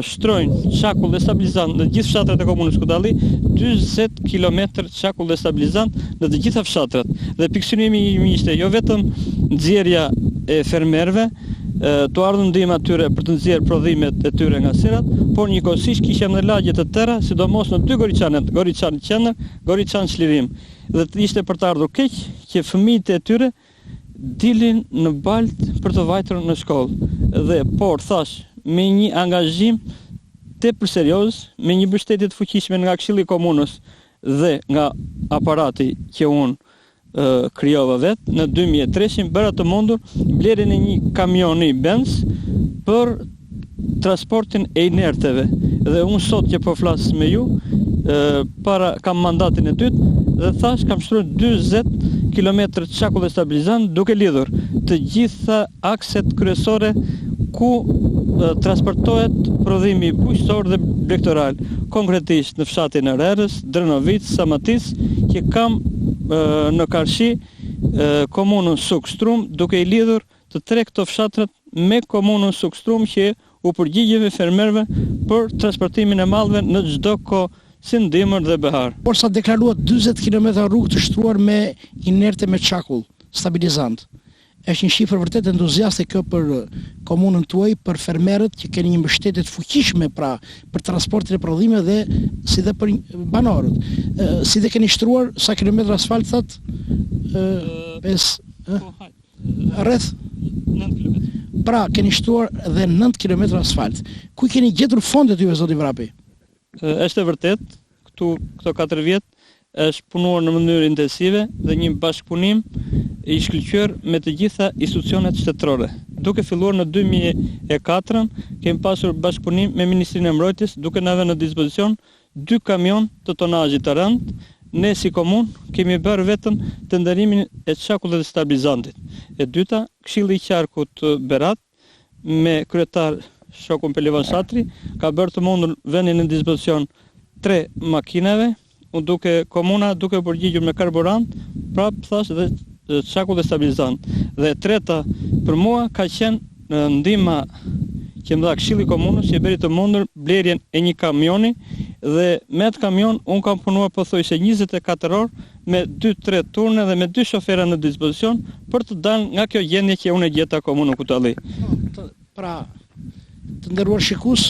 shtrojnë çakull dhe stabilizant në gjithë fshatrat e komunës Kutalli, 40 km çakull dhe stabilizant në të gjitha fshatrat. Dhe pikësynimi im ishte jo vetëm nxjerrja e fermerëve, të ardhur ndihmë atyre për të nxjerrë prodhimet e tyre nga serat, por njëkohësisht kishim në lagje të tëra, sidomos në dy Goriçanet, Goriçan Qendër, Goriçan Çlirim. Dhe ishte për të ardhur keq që fëmijët e tyre dilin në baltë për të vajtur në shkollë. Dhe por thash, me një angazhim tepër serioz, me një mbështetje të fuqishme nga Këshilli i Komunës dhe nga aparati që unë krijova vetë, në 2003 bëra të mundur blerjen e një kamioni Benz për transportin e inerteve. Dhe unë sot që po flas me ju, kam mandatin e dytë dhe thash kam shtruar 40 km çakull dhe stabilizant duke lidhur të gjitha akset kryesore ku transportohet prodhimi bujqësor dhe blegtoral, konkretisht në fshatin e Rerës, Drenovic, Samatis, që kam në Karshi komunën Sukstrum, duke i lidhur të tre këto fshatrat me komunën Sukstrum që u përgjigjeve fermerëve për transportimin e mallëve në çdo kohë, si ndimër dhe behar. Por sa deklaruat 40 km rrugë të shtruar me inerte me çakull, stabilizant. Është një shifër vërtet entuziaste kjo për komunën tuaj, për fermerët që keni një mbështetje të fuqishme pra për transportin e prodhimeve dhe si dhe për banorët. Si dhe keni shtruar sa kilometra asfalt that? Rreth 9 km. Pra keni shtruar dhe 9 km asfalt. Ku keni gjetur fondet juve, zoti Vrapi? Është e vërtet, këto 4 vjet është punuar në mënyrë intensive dhe një bashkëpunim i shkëlqyer me të gjitha institucionet shtetërore. Duke filluar në 2004, kemi pasur bashkëpunim me Ministrinë e Mbrojtjes, duke na vënë në dispozicion 2 kamion të tonazhit të rënd. Ne si komunë kemi bërë vetëm tenderimin e çakullit të stabilizantit. E dyta, Këshilli i Qarkut Berat me kryetar shokun Pelivan Shatri ka bërë të mundur vënien në dispozicion 3 makinave, duke komuna duke përgjigjur me karburant, prap thash dhe çakull dhe stabilizant. Dhe treta për mua ka qenë ndihma që më dha Këshilli i Komunës që bëri të mundur blerjen e një kamioni dhe me atë kamion unë kam punuar pothuajse 24 orë me 2-3 turne dhe me 2 shofera në dispozicion për të dalë nga kjo gjendje që unë e gjeta komunën Kutalli. Pra, të nderuar shikues,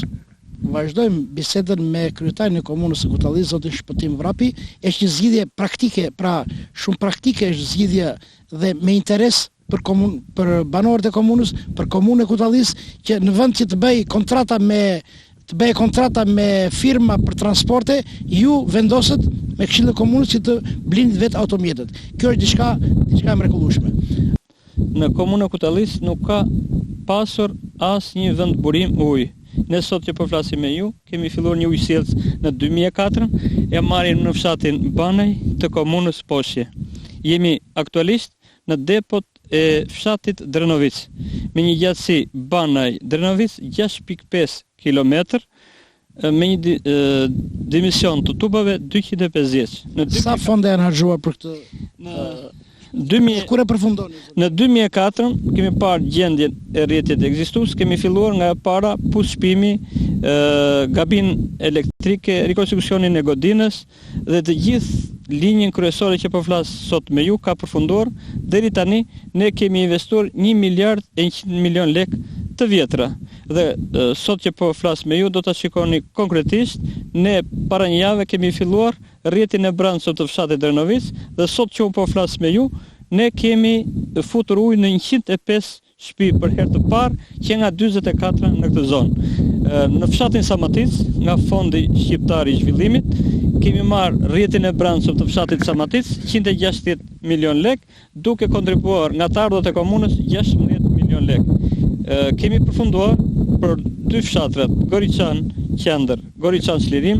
vazhdojmë bisedën me kryetarin e komunës së Kutallis, zotin Shpëtim Vrapi. Është një zgjidhje praktike, pra shumë praktike është zgjidhja dhe me interes për banorët e komunës, për komunën e Kutallis, që në vend që të bëj kontrata me firma për transporte, ju vendoset me Këshillin e Komunës që të blini vetë automjetet. Kjo është diçka e mrekullueshme. Në komunën e Kutallis nuk ka pasur asnjë vend burim ujë. Ne sot që po flasim me ju, kemi filluar një ujësjellës në 2004, e marrim në fshatin Banaj të komunës Poshje. Jemi aktualisht në depot e fshatit Drenovic, me një gjatësi Banaj Drenovic 6.5 km, me një dimision të tubave 250. Sa fonde janë harxuar për këtë? Kur e përfundoni? Në 2004 kemi parë gjendjen e rrjetit ekzistues, kemi filluar nga para pushpimi, gabin elektrike, rikonstruksionin e godinës dhe të gjithë linjën kryesore që po flas sot me ju ka përfunduar. Deri tani ne kemi investuar 1 miliard e 100 milion lek të vjetra Dhe sot që po flas me ju do ta shikoni konkretisht, ne para një jave kemi filluar rrjetin e brendshëm të fshatit Drenovic dhe sot që unë po flas me ju, ne kemi futur ujë në 105 shtëpi për herë të parë që nga 44 në këtë zonë. Në fshatin Samatic, nga Fondi Shqiptar i Zhvillimit, kemi marrë rrjetin e brendshëm të fshatit Samatic 160 milion lek, duke kontribuar nga të ardhurat e komunës 16 milion lek. Kemi përfunduar për 2 fshatrat, Goriçan Qendër, Goriçan Çlirim,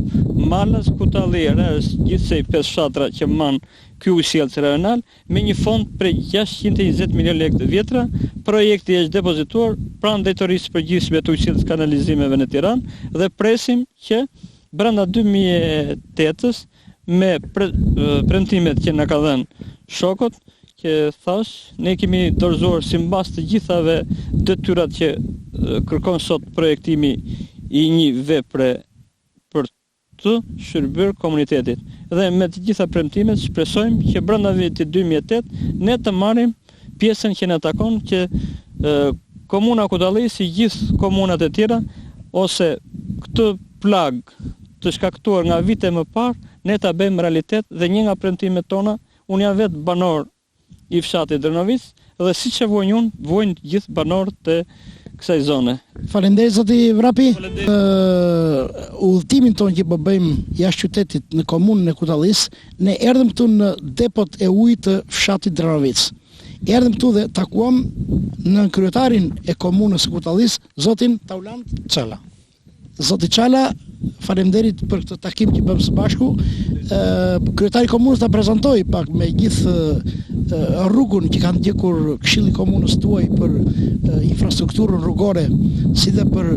Malas, Kutalli, Rrës, gjithsej 5 fshatra që man ky ujësjellës rajonal me një fond prej 620 milion lekë të vjetra. Projekti është depozituar pranë drejtorisë përgjithshme të ujësjellës kanalizimeve në Tiranë dhe presim që brenda 2008-s me premtimet që na ka dhënë shokët, që thash, ne kemi dorëzuar simbas të gjithave detyrat që kërkon sot projektimi i një vepre për të shërbyer komunitetit. Dhe me të gjitha premtimet shpresojmë që brenda vitit 2008 ne të marrim pjesën që na takon, që komuna Kutalli si gjithë komunat e tjera ose këtë plag të shkaktuar nga vite më parë ne ta bëjmë realitet dhe një nga premtimet tona, unë jam vetë banor i fshatit Drenovic dhe siç e vojnë unë, vojnë gjithë banorët të kësaj zone. Faleminderit zoti Vrapi. Udhëtimin tonë që po bëjmë jashtë qytetit në komunën e Kutallis, ne erdhëm këtu në depot e ujit të fshatit Drenovic. Erdhëm këtu dhe takuam në kryetarin e komunës së Kutallis, zotin Taulant Çala. Zoti Çala, faleminderit për këtë takim që bëmë së bashku. Kryetari i komunës ta prezantoi pak me gjithë rrugën që kanë ndjekur Këshilli i Komunës tuaj për infrastrukturën rrugore, si dhe për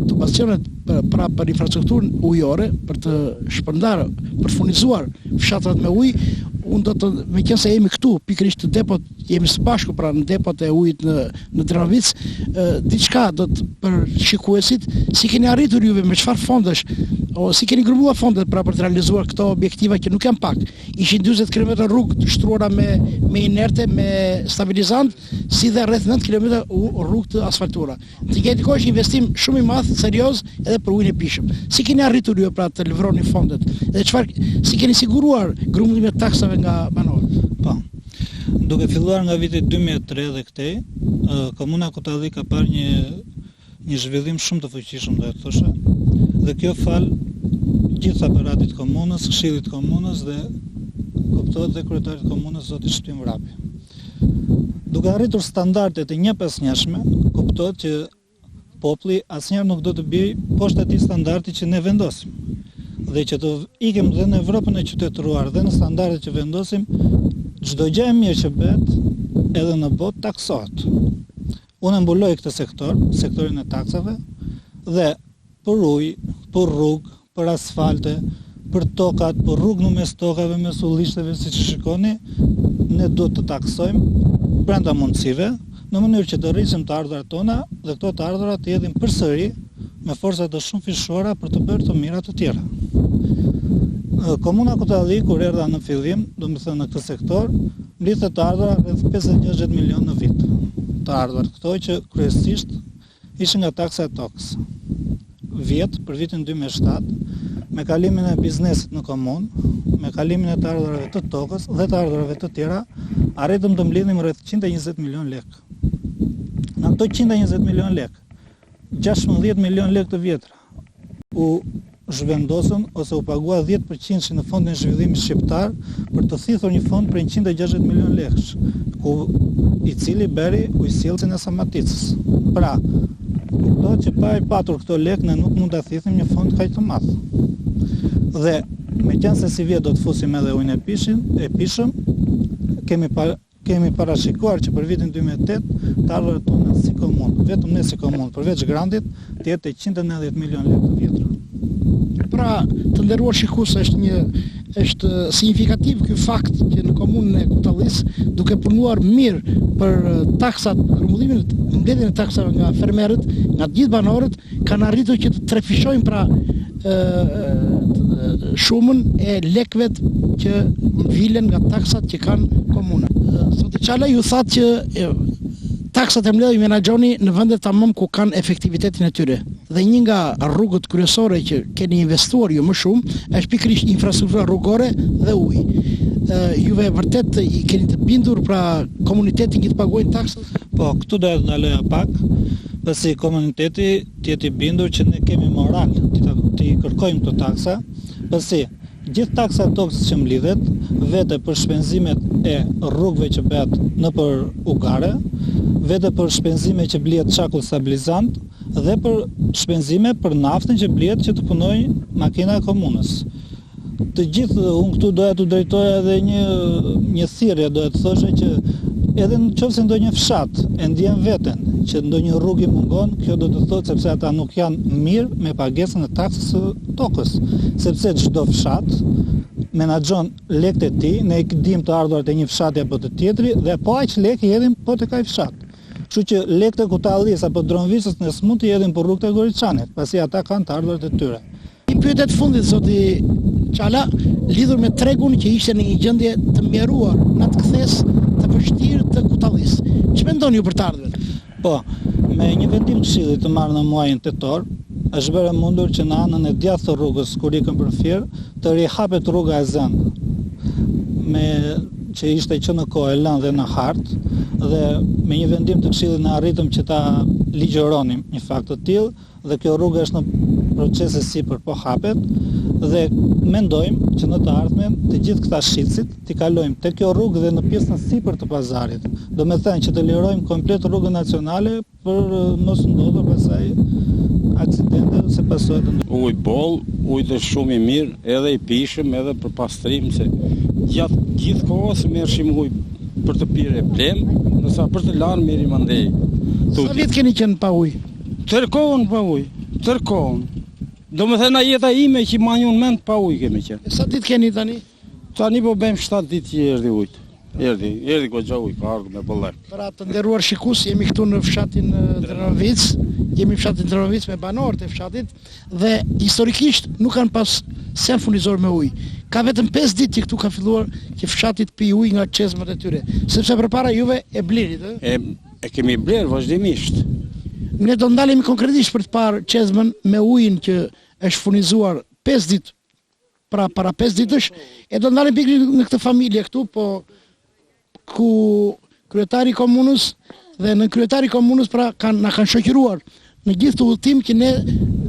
të pasionet për infrastrukturën ujore, për të shpërndarë, për furnizuar fshatrat me ujë. Unë do të, meqense jemi këtu, pikërisht të depot, jemi së bashku pra në depot e ujit në Drenovic, diçka do të për shikuesit, si keni arritur juve me çfarë fondesh, si keni grumulluar fondet pra për të realizuar këto objektiva që nuk janë pak. Ishin 40 km rrugë të shtruara me inerte, me stabilizant, si dhe rreth 9 km rrugë të asfaltuara. Të keni kohë investim shumë i madh, serioz edhe për ujin e pishëm. Si keni arritur ju pra të livroni fondet? Dhe si keni siguruar grumbullimin e taksave nga banorët? Po. Duke filluar nga viti 2003 dhe këtej, komuna Kutalli ka parë një zhvillim shumë të fuqishëm, do të thosha, dhe kjo fal gjithë aparatit komunës, këshillit komunës dhe kuptohet dhe kryetarit komunës zoti Shpim Vrapi. Duke arritur standardet e 1/5-njashme, kuptohet që populli asnjëherë nuk do të bijë poshtë atij standardi që ne vendosim. Dhe që të ikem dhe në Evropën e qytetëruar dhe në standardet që vendosim, çdo gjë e mirë që bëhet edhe në botë taksohet. Unë mbuloj këtë sektor, sektorin e taksave, dhe për ujë, për rrugë, për asfalte, për tokat, për rrugë në mes tokave, mes ullishteve, siç shikoni, ne duhet të taksojmë brenda mundësive, në mënyrë që të rrisim të ardhurat tona dhe këto të ardhurat të jedhin përsëri me forca të shumë fishuara për të bërë të mira të tjera. Komuna Kutalli, kur erdha në fillim, do të thënë në këtë sektor, mblidhte të ardhura rreth 50-60 milion në vit. Të ardhurat këto që kryesisht ishin nga taksa e tokës. Vjet, për vitin 2007, me kalimin e biznesit në komunë, me kalimin e të ardhurave të tokës dhe të ardhurave të tjera, arritëm të mblidhim rreth 120 milion lekë. Në këto 120 milion lekë, 16 milion lekë të vjetra u zhvendosën ose u pagua 10% në fondin e zhvillimit shqiptar për të thithur një fond për 160 milion lekësh, i cili beri ujësjellësin e Samaticës. Pra, kuptohet që pa i patur këto lekë ne nuk mund ta thithim një fond kaq të madh. Dhe meqense si vjet do të fusim edhe ujin e pishëm, kemi parashikuar që për vitin 2008 të ardhurat tona si komunë, vetëm ne si komunë, përveç grandit, të jetë 190 milion lekë të vjetra. Pra, të nderuar shikues, është signifikativ ky fakt që në komunën e Kutallis, duke punuar mirë për taksat, grumbullimin, mbledhjen e taksave nga fermerët, nga të gjithë banorët, kanë arritur që të trefishojnë pra shumën e lekëve që vilen nga taksat që kanë komuna. Zoti Çala ju thatë që taksat e mbledhur menaxhoni në vendet tamam ku kanë efektivitetin e tyre. Dhe një nga rrugët kryesore që keni investuar ju më shumë është pikërisht infrastruktura rrugore dhe uji. Juve vërtet I keni të bindur pra komunitetin që të paguajnë taksat? Po, këtu do të ndaloja pak, pasi komuniteti të jetë I bindur që ne kemi moral të kërkojmë këto taksa, pasi gjithë taksa toksës që mblidhet, vete për shpenzimet e rrugëve që bëhet nëpër ugare, vete për shpenzime që blihet çakull stabilizant dhe për shpenzime për naftën që blihet që të punojë makina e komunës. Të gjithë unë këtu doja të drejtoja edhe një thirrje, doja të thoshe që edhe nëse ndonjë fshat e ndjen veten që ndonjë rrugë I mungon, kjo do të thotë sepse ata nuk janë mirë me pagesën e taksës së tokës, sepse çdo fshat menaxhon lekët e tij, ne I dim të ardhurat e një fshati apo të tjetri dhe po aq lekë I hedhin po tek ai fshat. Kështu që lekët e Kutallis apo Dronvicës ne s'mund t'i hedhin për rrugët e Goriçanit, pasi ata kanë të ardhurat e tyre. Një pyetje të fundit zoti Çala, lidhur me tregun që ishte në një gjendje të mjeruar në atë kthes të vështirë të Kutallis. Ç'e mendoni ju për të ardhmen? Po, me një vendim këshilli të marrë në muajin tetor, është bërë mundur që në anën e djathtë të rrugës kur ikën për Fier, të rihapet rruga e zënë, që ishte që në kohë e lënë dhe në hartë, dhe me një vendim të këshillit ne arritëm që ta ligjëronim një fakt të tillë, dhe kjo rrugë është në proces e sipër po hapet, dhe mendojmë që në të ardhmen të gjithë këta shitësit t'i kalojmë te kjo rrugë dhe në pjesën sipër të pazarit. Do me thënë që të lirojmë komplet rrugën nacionale për mos ndodhur pasaj aksidente ose pasojë të ndodhur. Uji boll, uji është shumë I mirë, edhe I pishëm, edhe për pastrim, se gjatë gjithë kohës merrshim ujë për të pirë e plem, nësa për të lanë merrim andej. Sa vjet keni qenë pa ujë? Tërkohën pa ujë, tërkohën. Do me thëna jeta ime që ma njën mend pa ujë kemi qenë. Sa ditë keni tani? Tani po bëjmë 7 ditë që erdhi ujtë. Erdhi goxha ujë, ka ardhur me bollek. Pra të nderuar shikues, jemi këtu në fshatin Drenovic, jemi në fshatin Drenovic me banorët e fshatit dhe historikisht nuk kanë pas sen furnizor me ujë. Ka vetëm 5 ditë që këtu ka filluar që fshatit pi ujë nga çezmat e tyre, sepse përpara juve e blinit, E kemi blerë vazhdimisht. Ne do ndalemi konkretisht për të parë çezmën me ujin që është furnizuar 5 ditë, pra para 5 ditësh, e do ndalemi pikërisht në këtë familje këtu, po ku kryetari I komunës dhe në kryetari I komunës pra na kanë shoqëruar në gjithë të udhëtim që ne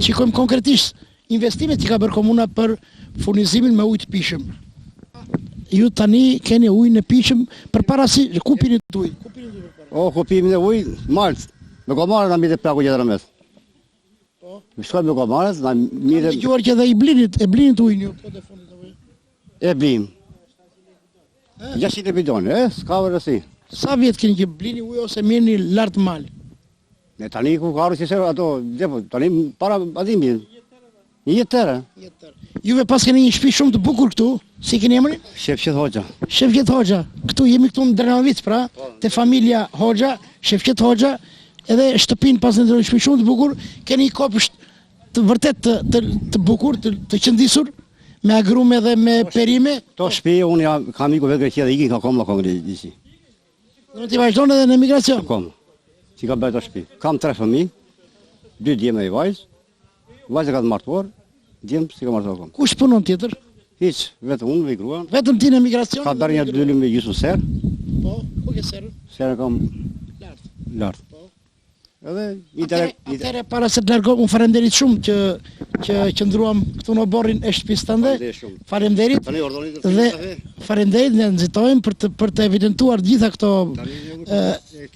shikojmë konkretisht investimet që ka bërë komuna për furnizimin me ujë të pishëm. Ju tani keni ujë në pishëm përpara si ku pini ujë? Ku pini ujë? Malt. Me gomarë na mite praku gjithë rëmes. Po? Me shkojmë me gomarës, na mite... Ka dëgjuar që edhe e blinit ujë një po të fundit të ujë? E blim. 600 bidone, s'ka vërësi. Sa vjetë keni që blini ujë ose mirëni lartë malë? Ne tani ku ka arru që se ato, tani para adimi. Një jetëra. Juve pas keni një shtëpi shumë të bukur këtu, si keni emrin? Shefqet Hoxha. Shefqet Hoxha. Këtu jemi këtu në Drenovic pra, te familja Hoxha, Shefqet Hoxha, edhe shtëpinë pas në shtëpi shumë të bukur, keni një kopsht të vërtet të bukur, të qëndisur, me agrume dhe me perime. To shtëpi unë kam iku vetë Greqia dhe ikin ka kom la Greqi. Do t'i vazhdojnë edhe në emigracion? Kom. Si ka bërë të shtëpi. Kam 3 fëmijë, 2 djeme I vajzë, vajzë ka të martuar, djemë si ka martuar kom. Kush punon tjetër? Hiq, vetëm unë me gruan. Vetëm ti në emigracion? Ka bërë një dëllim me gjysmë serë. Po, ku ke serën? Serën kam lartë. Atere para se të largohëm, unë falenderit shumë që qëndruam këtu në borrin e shtëpisë tënde. Falenderit. Dhe falenderit ne nxitojmë për të evidentuar gjitha këto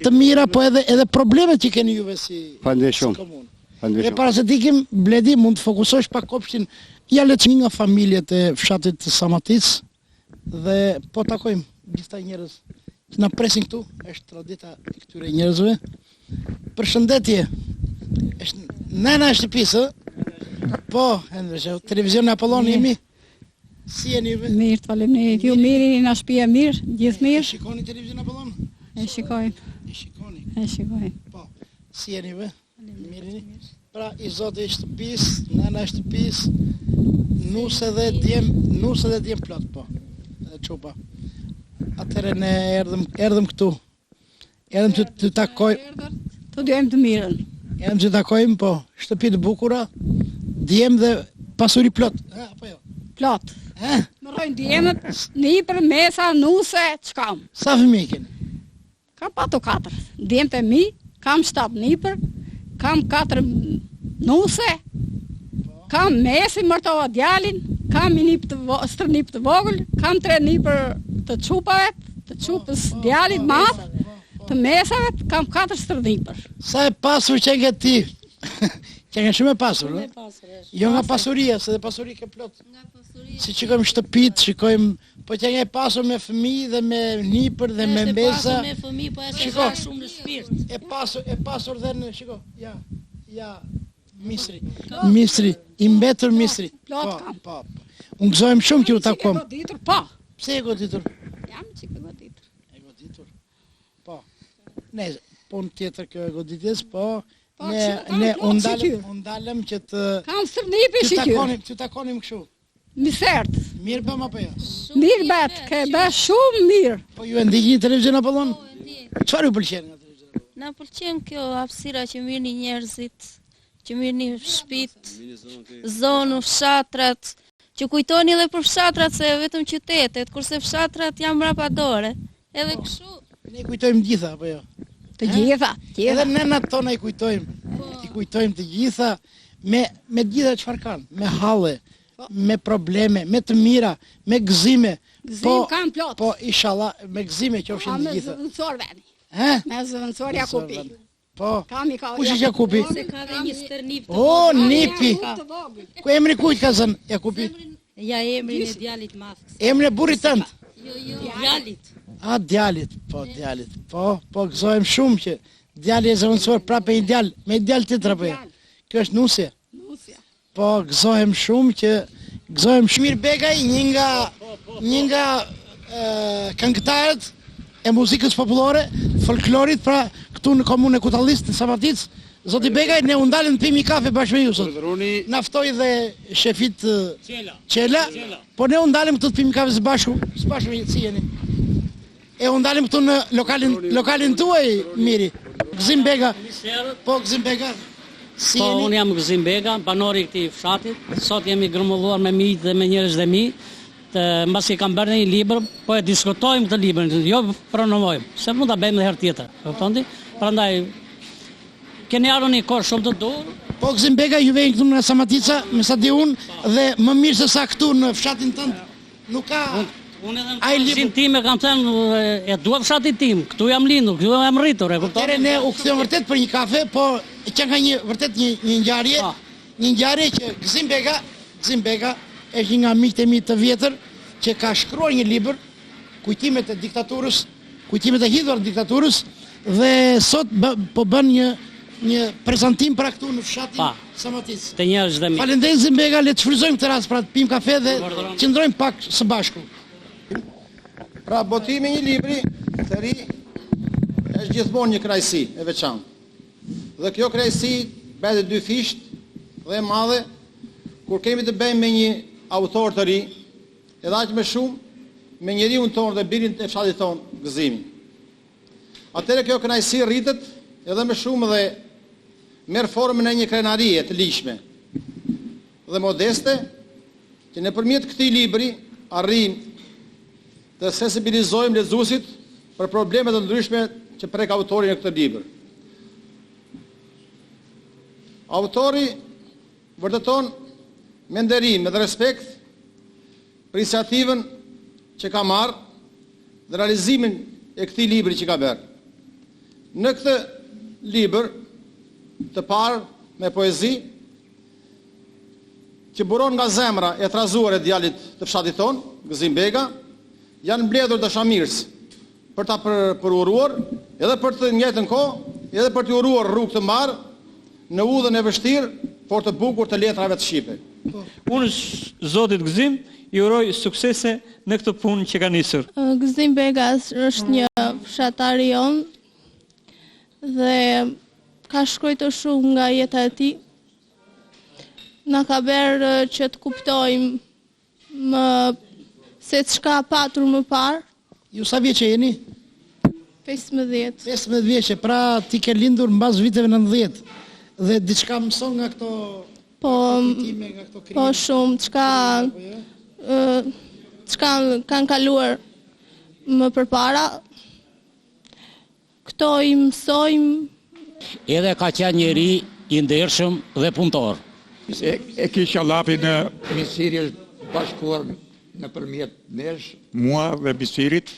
të mira, po edhe problemet që keni juve si komunë. Dhe para se t'ikim, Bledi, mund të fokusosh pak kopshtin. Ja le që një nga familjet e fshatit të Samatic dhe po takojmë gjitha njerëz që na presin këtu, është tradita e këtyre njerëzve. Përshëndetje. Është nëna e shtëpisë, po, televizion në Apollon jemi. Si jeni juve? Mirë, të faleminderit. Ju mirë, na shtëpia mirë, gjithë mirë. Shikoni televizion Apollon? E shikojmë. E shikojmë. Po. Si jeni juve? Mirë. Pra I zoti I shtëpisë, nëna e shtëpisë, nuse dhe djem plot, po. Edhe çupa. Atëherë ne erdhëm këtu. Edhem të takojmë. Të dojmë të mirën. Edhem të takojmë, po, shtëpi të bukura, djemë dhe pasuri plot. Apo jo? Plot. Më rojnë djemët, nipër, mesa, nuse, qkam. Sa fëmijë keni? Kam pato 4. Djemë të mi, kam 7 nipër, kam 4 nuse, kam mesi mërtova djalin, kam stërnip të vogël, kam 3 nipër të qupave, të qupës djalit madh, të mesave, kam 4 stërnipër. Sa e pasur që nga ti? Që nga shumë e pasur, no? Jo nga pasuria, se dhe pasuri ke plot. Si qikojmë shtëpit, shikojmë, po që nga e pasur me fëmijë dhe me nipër dhe me mbesa. Me fëmijë, po e se ka shumë në shpirt. E pasur dhe në, shiko, ja, misri, i mbetur misri. Plot kam. Po. Unë gëzojmë shumë që u takom. Qik e goditur, po. Pse e goditur? Jam qik e goditur. E goditur? Po. Ne, punë tjetër kjo e goditjes, po. Ne undalem që të... Kam stërnipi shikyrë. Të takonim këshu. Misert. Mirë bëm apo jo? Mirë bet, ke be shumë mirë. Po ju e ndihni një televizion apo dhon? Çfarë ju pëlqen nga televizion? Na pëlqen kjo hapësira që mirëni njerëzit, që mirëni shtëpit, zonë, fshatrat, që kujtoni edhe për fshatrat se vetëm qytetet, kurse fshatrat janë mbrapa dore. Edhe kështu. Ne kujtojmë gjitha apo jo? Të gjitha. Edhe nenat tona i kujtojmë. I kujtojmë të gjitha me gjitha çfarë kanë, me halle, me probleme, me të mira, me gëzime. Gëzim kanë plot. Po inshallah me gëzime qofshin të gjitha. Me zëvendësor veni. Me zëvendësor Jakupi. Po. Kush është Jakupi? Se ka dhe një stërnip të vogël. O, nipi. Ku emri kujt ka zënë Jakupi? Ja emrin e djalit madh. Emri e burrit tënd? Jo, djalit. A, djalit. Po, gëzojmë shumë që djali e zëvendësor prapë një djal, me djal tjetër apo jo? Kjo është nusja. Po, gëzojmë shumë që Shmir Begaj, një nga këngëtarët e muzikës popullore, folklorit, pra këtu në komunën e Kutallis, në Samatic, Zoti Begaj, ne u ndalëm të pimi kafe bashkë me ju sot. Naftoi dhe shefit Qela, po ne u ndalëm këtu të pimi kafe së bashku me si jeni. E u ndalëm këtu në lokalin tuaj, Miri. Gëzim Bega. Po, Gëzim Bega. Po, unë jam Gëzim Bega, banori këtij fshatit. Sot jemi grumulluar me mijë dhe me njerëz dhe mi. Mbasi kam bërë një libër, po e diskutojmë të librin, jo promovojmë, se mund ta bëjmë edhe herë tjetër. Kuptoni? Prandaj keni ardhur një kohë shumë të dur. Po Gëzim Bega, ju vjen këtu në Samatica, me sa di unë, dhe më mirë se sa këtu në fshatin tënd. Nuk ka Unë edhe në fshatin tim e kam thënë, e dua fshatin tim, këtu jam lindur, këtu jam rritur, e kuptoni? Ne u kthyem vërtet për një kafe, po që ka vërtet një ngjarje që Gëzim Bega është një nga miqtë e mi të vjetër që ka shkruar një libër, kujtimet e diktaturës, kujtimet e hidhura të diktaturës, dhe sot po bën një prezantim pra këtu në fshatin Samatic. Të njerëz dhe mi. Faleminderit Gëzim Bega, le të shfryzojmë këtë rast pra të pim kafe dhe qëndrojmë pak së bashku. Pra botimi një libri të ri është gjithmonë një krajsi e veçantë. Dhe kjo krajsi bëhet dy fisht dhe madhe kur kemi të bëjmë me një autor të ri, edhe aq më shumë me njeriun tonë dhe birin e fshatit tonë, Gëzimin. Atëherë kjo kënaqësi rritet edhe më shumë dhe merr formën e një krenarie të lishme dhe modeste, që nëpërmjet këtij libri arrijmë të sensibilizojmë lexuesit për problemet e ndryshme që prek autori në këtë libër. Autori vërteton me nderim dhe respekt për iniciativën që ka marrë dhe realizimin e këtij libri që ka bërë. Në këtë libër të parë me poezi që buron nga zemra e trazuar e djalit të fshatit ton, Gëzim Bega, janë mbledhur dashamirës për ta përuruar, edhe për të njëjtën kohë, edhe për të uruar rrugë të mbarë në udhën e vështirë, por të bukur të letrave të shqipe. Unë Zotit Gëzim i uroj suksese në këtë punë që ka nisur. Gëzim Bega është një fshatar i on dhe ka shkruar shumë nga jeta e tij. Na ka bërë që të kuptojmë se çka patur më parë. Ju sa vjeç jeni? 15. 15 vjeçe, pra ti ke lindur mbas viteve 90 dhe diçka mëson nga këto patitime, nga këto krime? Po shumë, çka kanë kaluar më përpara. Këto i mësojmë. Edhe ka qenë njeri i ndershëm dhe punëtor. E kisha lapin në Misiri është bashkuar në përmjet nesh, mua dhe Misirit,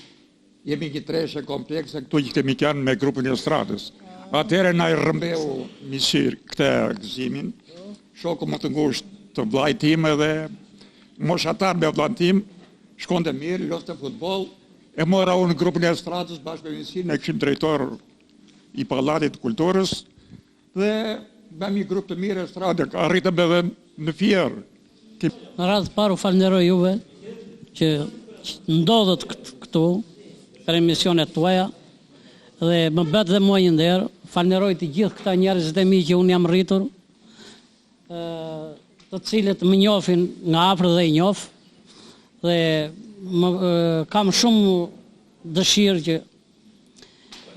jemi një treshe komplekse këtu që kemi qenë me grupin e stradës. Atëherë na i rrëmbeu Misir këtë gëzimin, shoku më të ngushtë të vllajt tim edhe moshatar me vllain tim, shkonte mirë, lufte futboll, e mora unë grupin e stradës bashkë me Misirin, ne kishim drejtor i Pallatit të Kulturës dhe bëmi grup të mirë e stradë, arritëm edhe në Fierë. Në radhë parë u falenderoj juve që ndodhët këtu për emisionet tuaja dhe më bet dhe mua një nderë. Falenderoj të gjithë këta njerëzit e mi që unë jam rritur, të cilët më njofin nga afër dhe i njof dhe kam shumë dëshirë që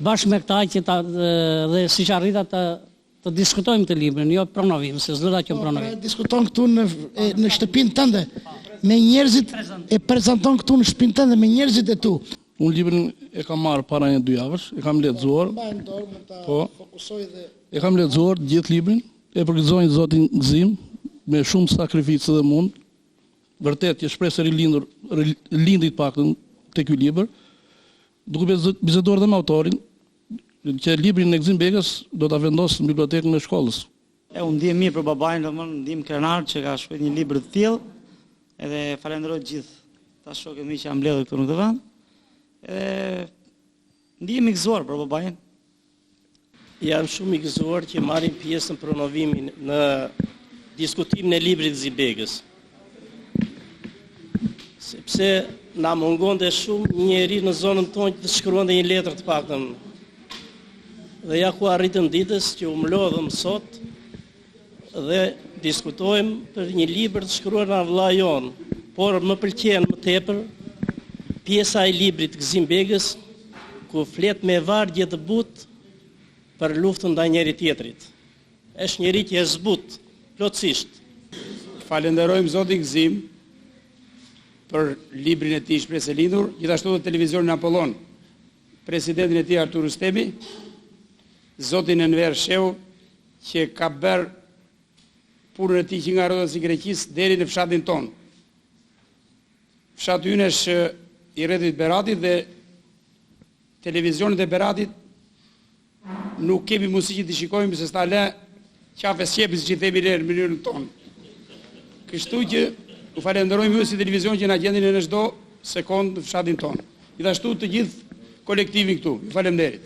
bashkë me këta që dhe si që arrita të diskutojmë të librin, jo pronovim, se s'do ta qenë pronovim. Diskuton këtu në shtëpinë tënde me njerëzit, e prezanton këtu në shtëpinë tënde me njerëzit e tu. Unë librin e kam marrë para 1-2 javësh, e kam lexuar. Po. E kam lexuar gjithë librin, e përgëzoj Zotin Gzim me shumë sakrificë dhe mund. Vërtet, je shpresë rilindur, lindit paktën te ky libër. Duke biseduar dhe me autorin, që librin e Gzim Begës do ta vendos në bibliotekën e shkollës. Unë ndiem mirë për babain, domthonë ndiem krenar që ka shkruar një libër të tillë, edhe falenderoj gjithë ta shokët mi që jam mbledhur këtu në këtë vend. Edhe ndiem i gëzuar për babain. Jam shumë i gëzuar që marrim pjesë në promovimin në diskutimin e librit Gzim Begës. Sepse na mungonte shumë njeri në zonën tonë të shkruante një letër të paktën. Dhe ja ku arritëm ditës që u mlodhëm sot dhe diskutojmë për një libër të shkruar nga vëlla jon, por më pëlqen më tepër pjesa e librit Gzim Begës ku flet me vargje të butë për luftën ndaj njëri tjetrit. Është njëri që e zbut plotësisht. Falenderojmë Zotin Gzim për librin e tij Shpresë e lindur, gjithashtu edhe televizionin Apollon, presidentin e tij Artur Rustemi, Zotin Enver Sheu, që ka bërë punën e tij që nga rrotës i Greqisë deri në fshatin ton. Fshati ynë është i rrethit Beratit dhe televizionit e Beratit nuk kemi mundësi që të shikojmë se sta le qafe sjepi si që themi në mënyrën tonë. Kështu që u falenderojmë ju si televizion që na gjendin në çdo sekond në fshatin ton. Gjithashtu të gjithë kolektivin këtu. Ju faleminderit.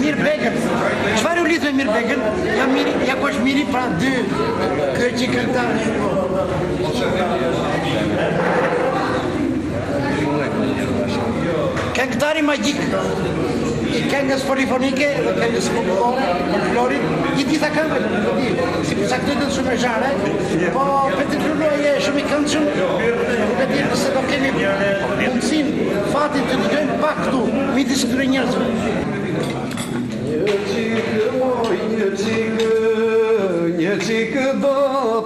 Mirë Begën. Çfarë u lidh me Mirë Begën? Ja ku është Miri pra dy që këngëtarë. Këngëtari magjik. këngës polifonike dhe këngës populore, folklorit, i gjitha këngëve në melodi, si përsa këtë të shumë e zhare, po Petri Trulloj e shumë i këndshëm, nuk e di nëse do kemi mundësin, fatin të dëgjojmë pak këtu, midis këtyre njerëzve. Një qikë do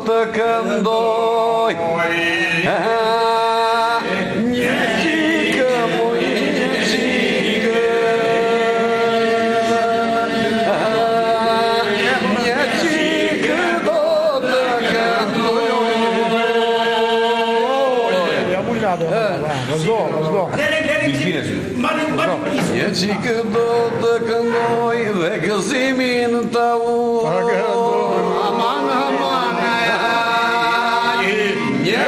të këndoj, një qikë moj, një qikë, një qikë do të këndoj. Një qikë do të këndoj dhe gëzimin të ulloj. Aman, aman, një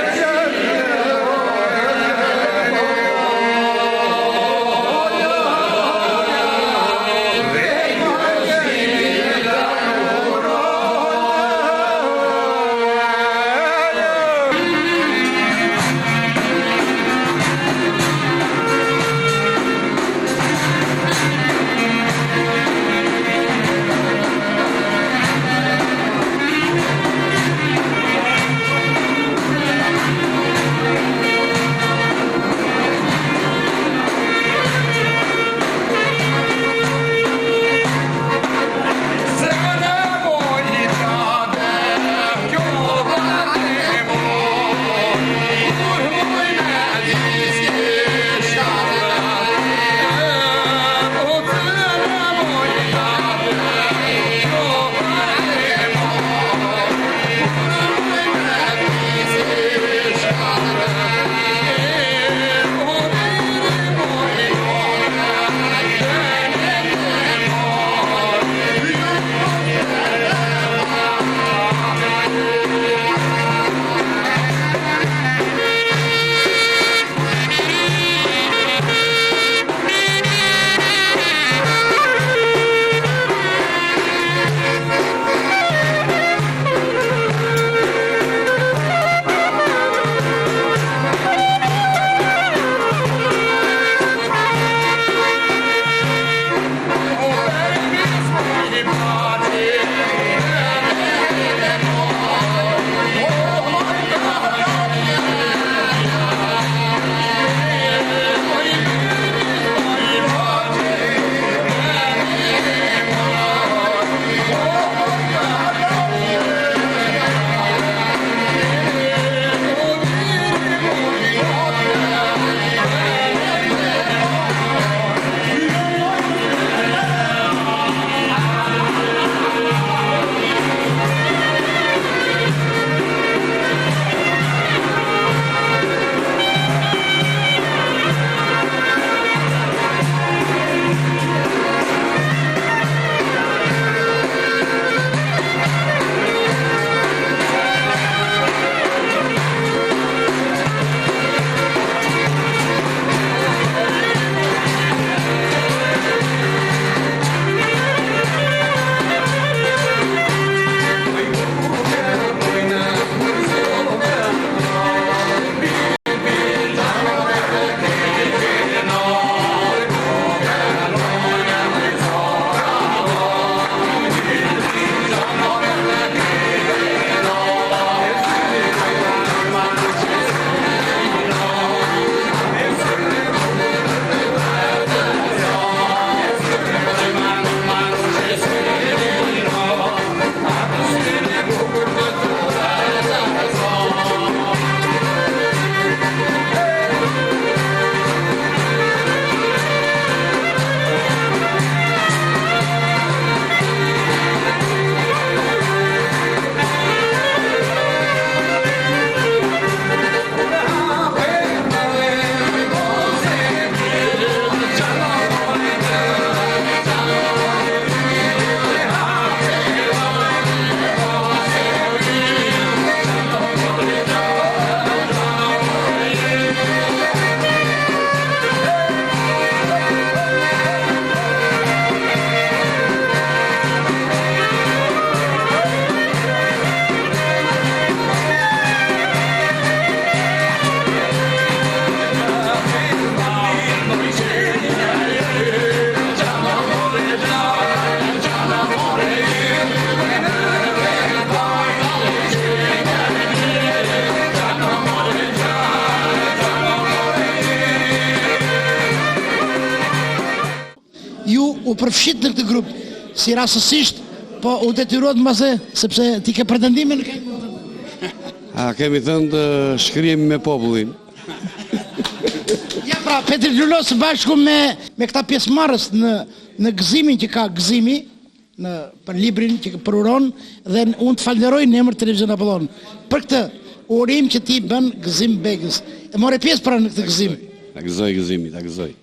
u përfshit në këtë grup, si rastësisht, po u detyrohet mbase sepse ti ke pretendimin në A kemi thënë të shkrihemi me popullin. Ja pra, Petri Lulos bashku me këta pjesëmarrës në gëzimin që ka gëzimi, për librin që përuron, dhe unë të falenderoj në emër Televizion Apollon. Për këtë urim që ti bën Gëzim Begës. E more pjesë pra në këtë gëzim. Ta gëzoj gëzimi, ta gëzoj.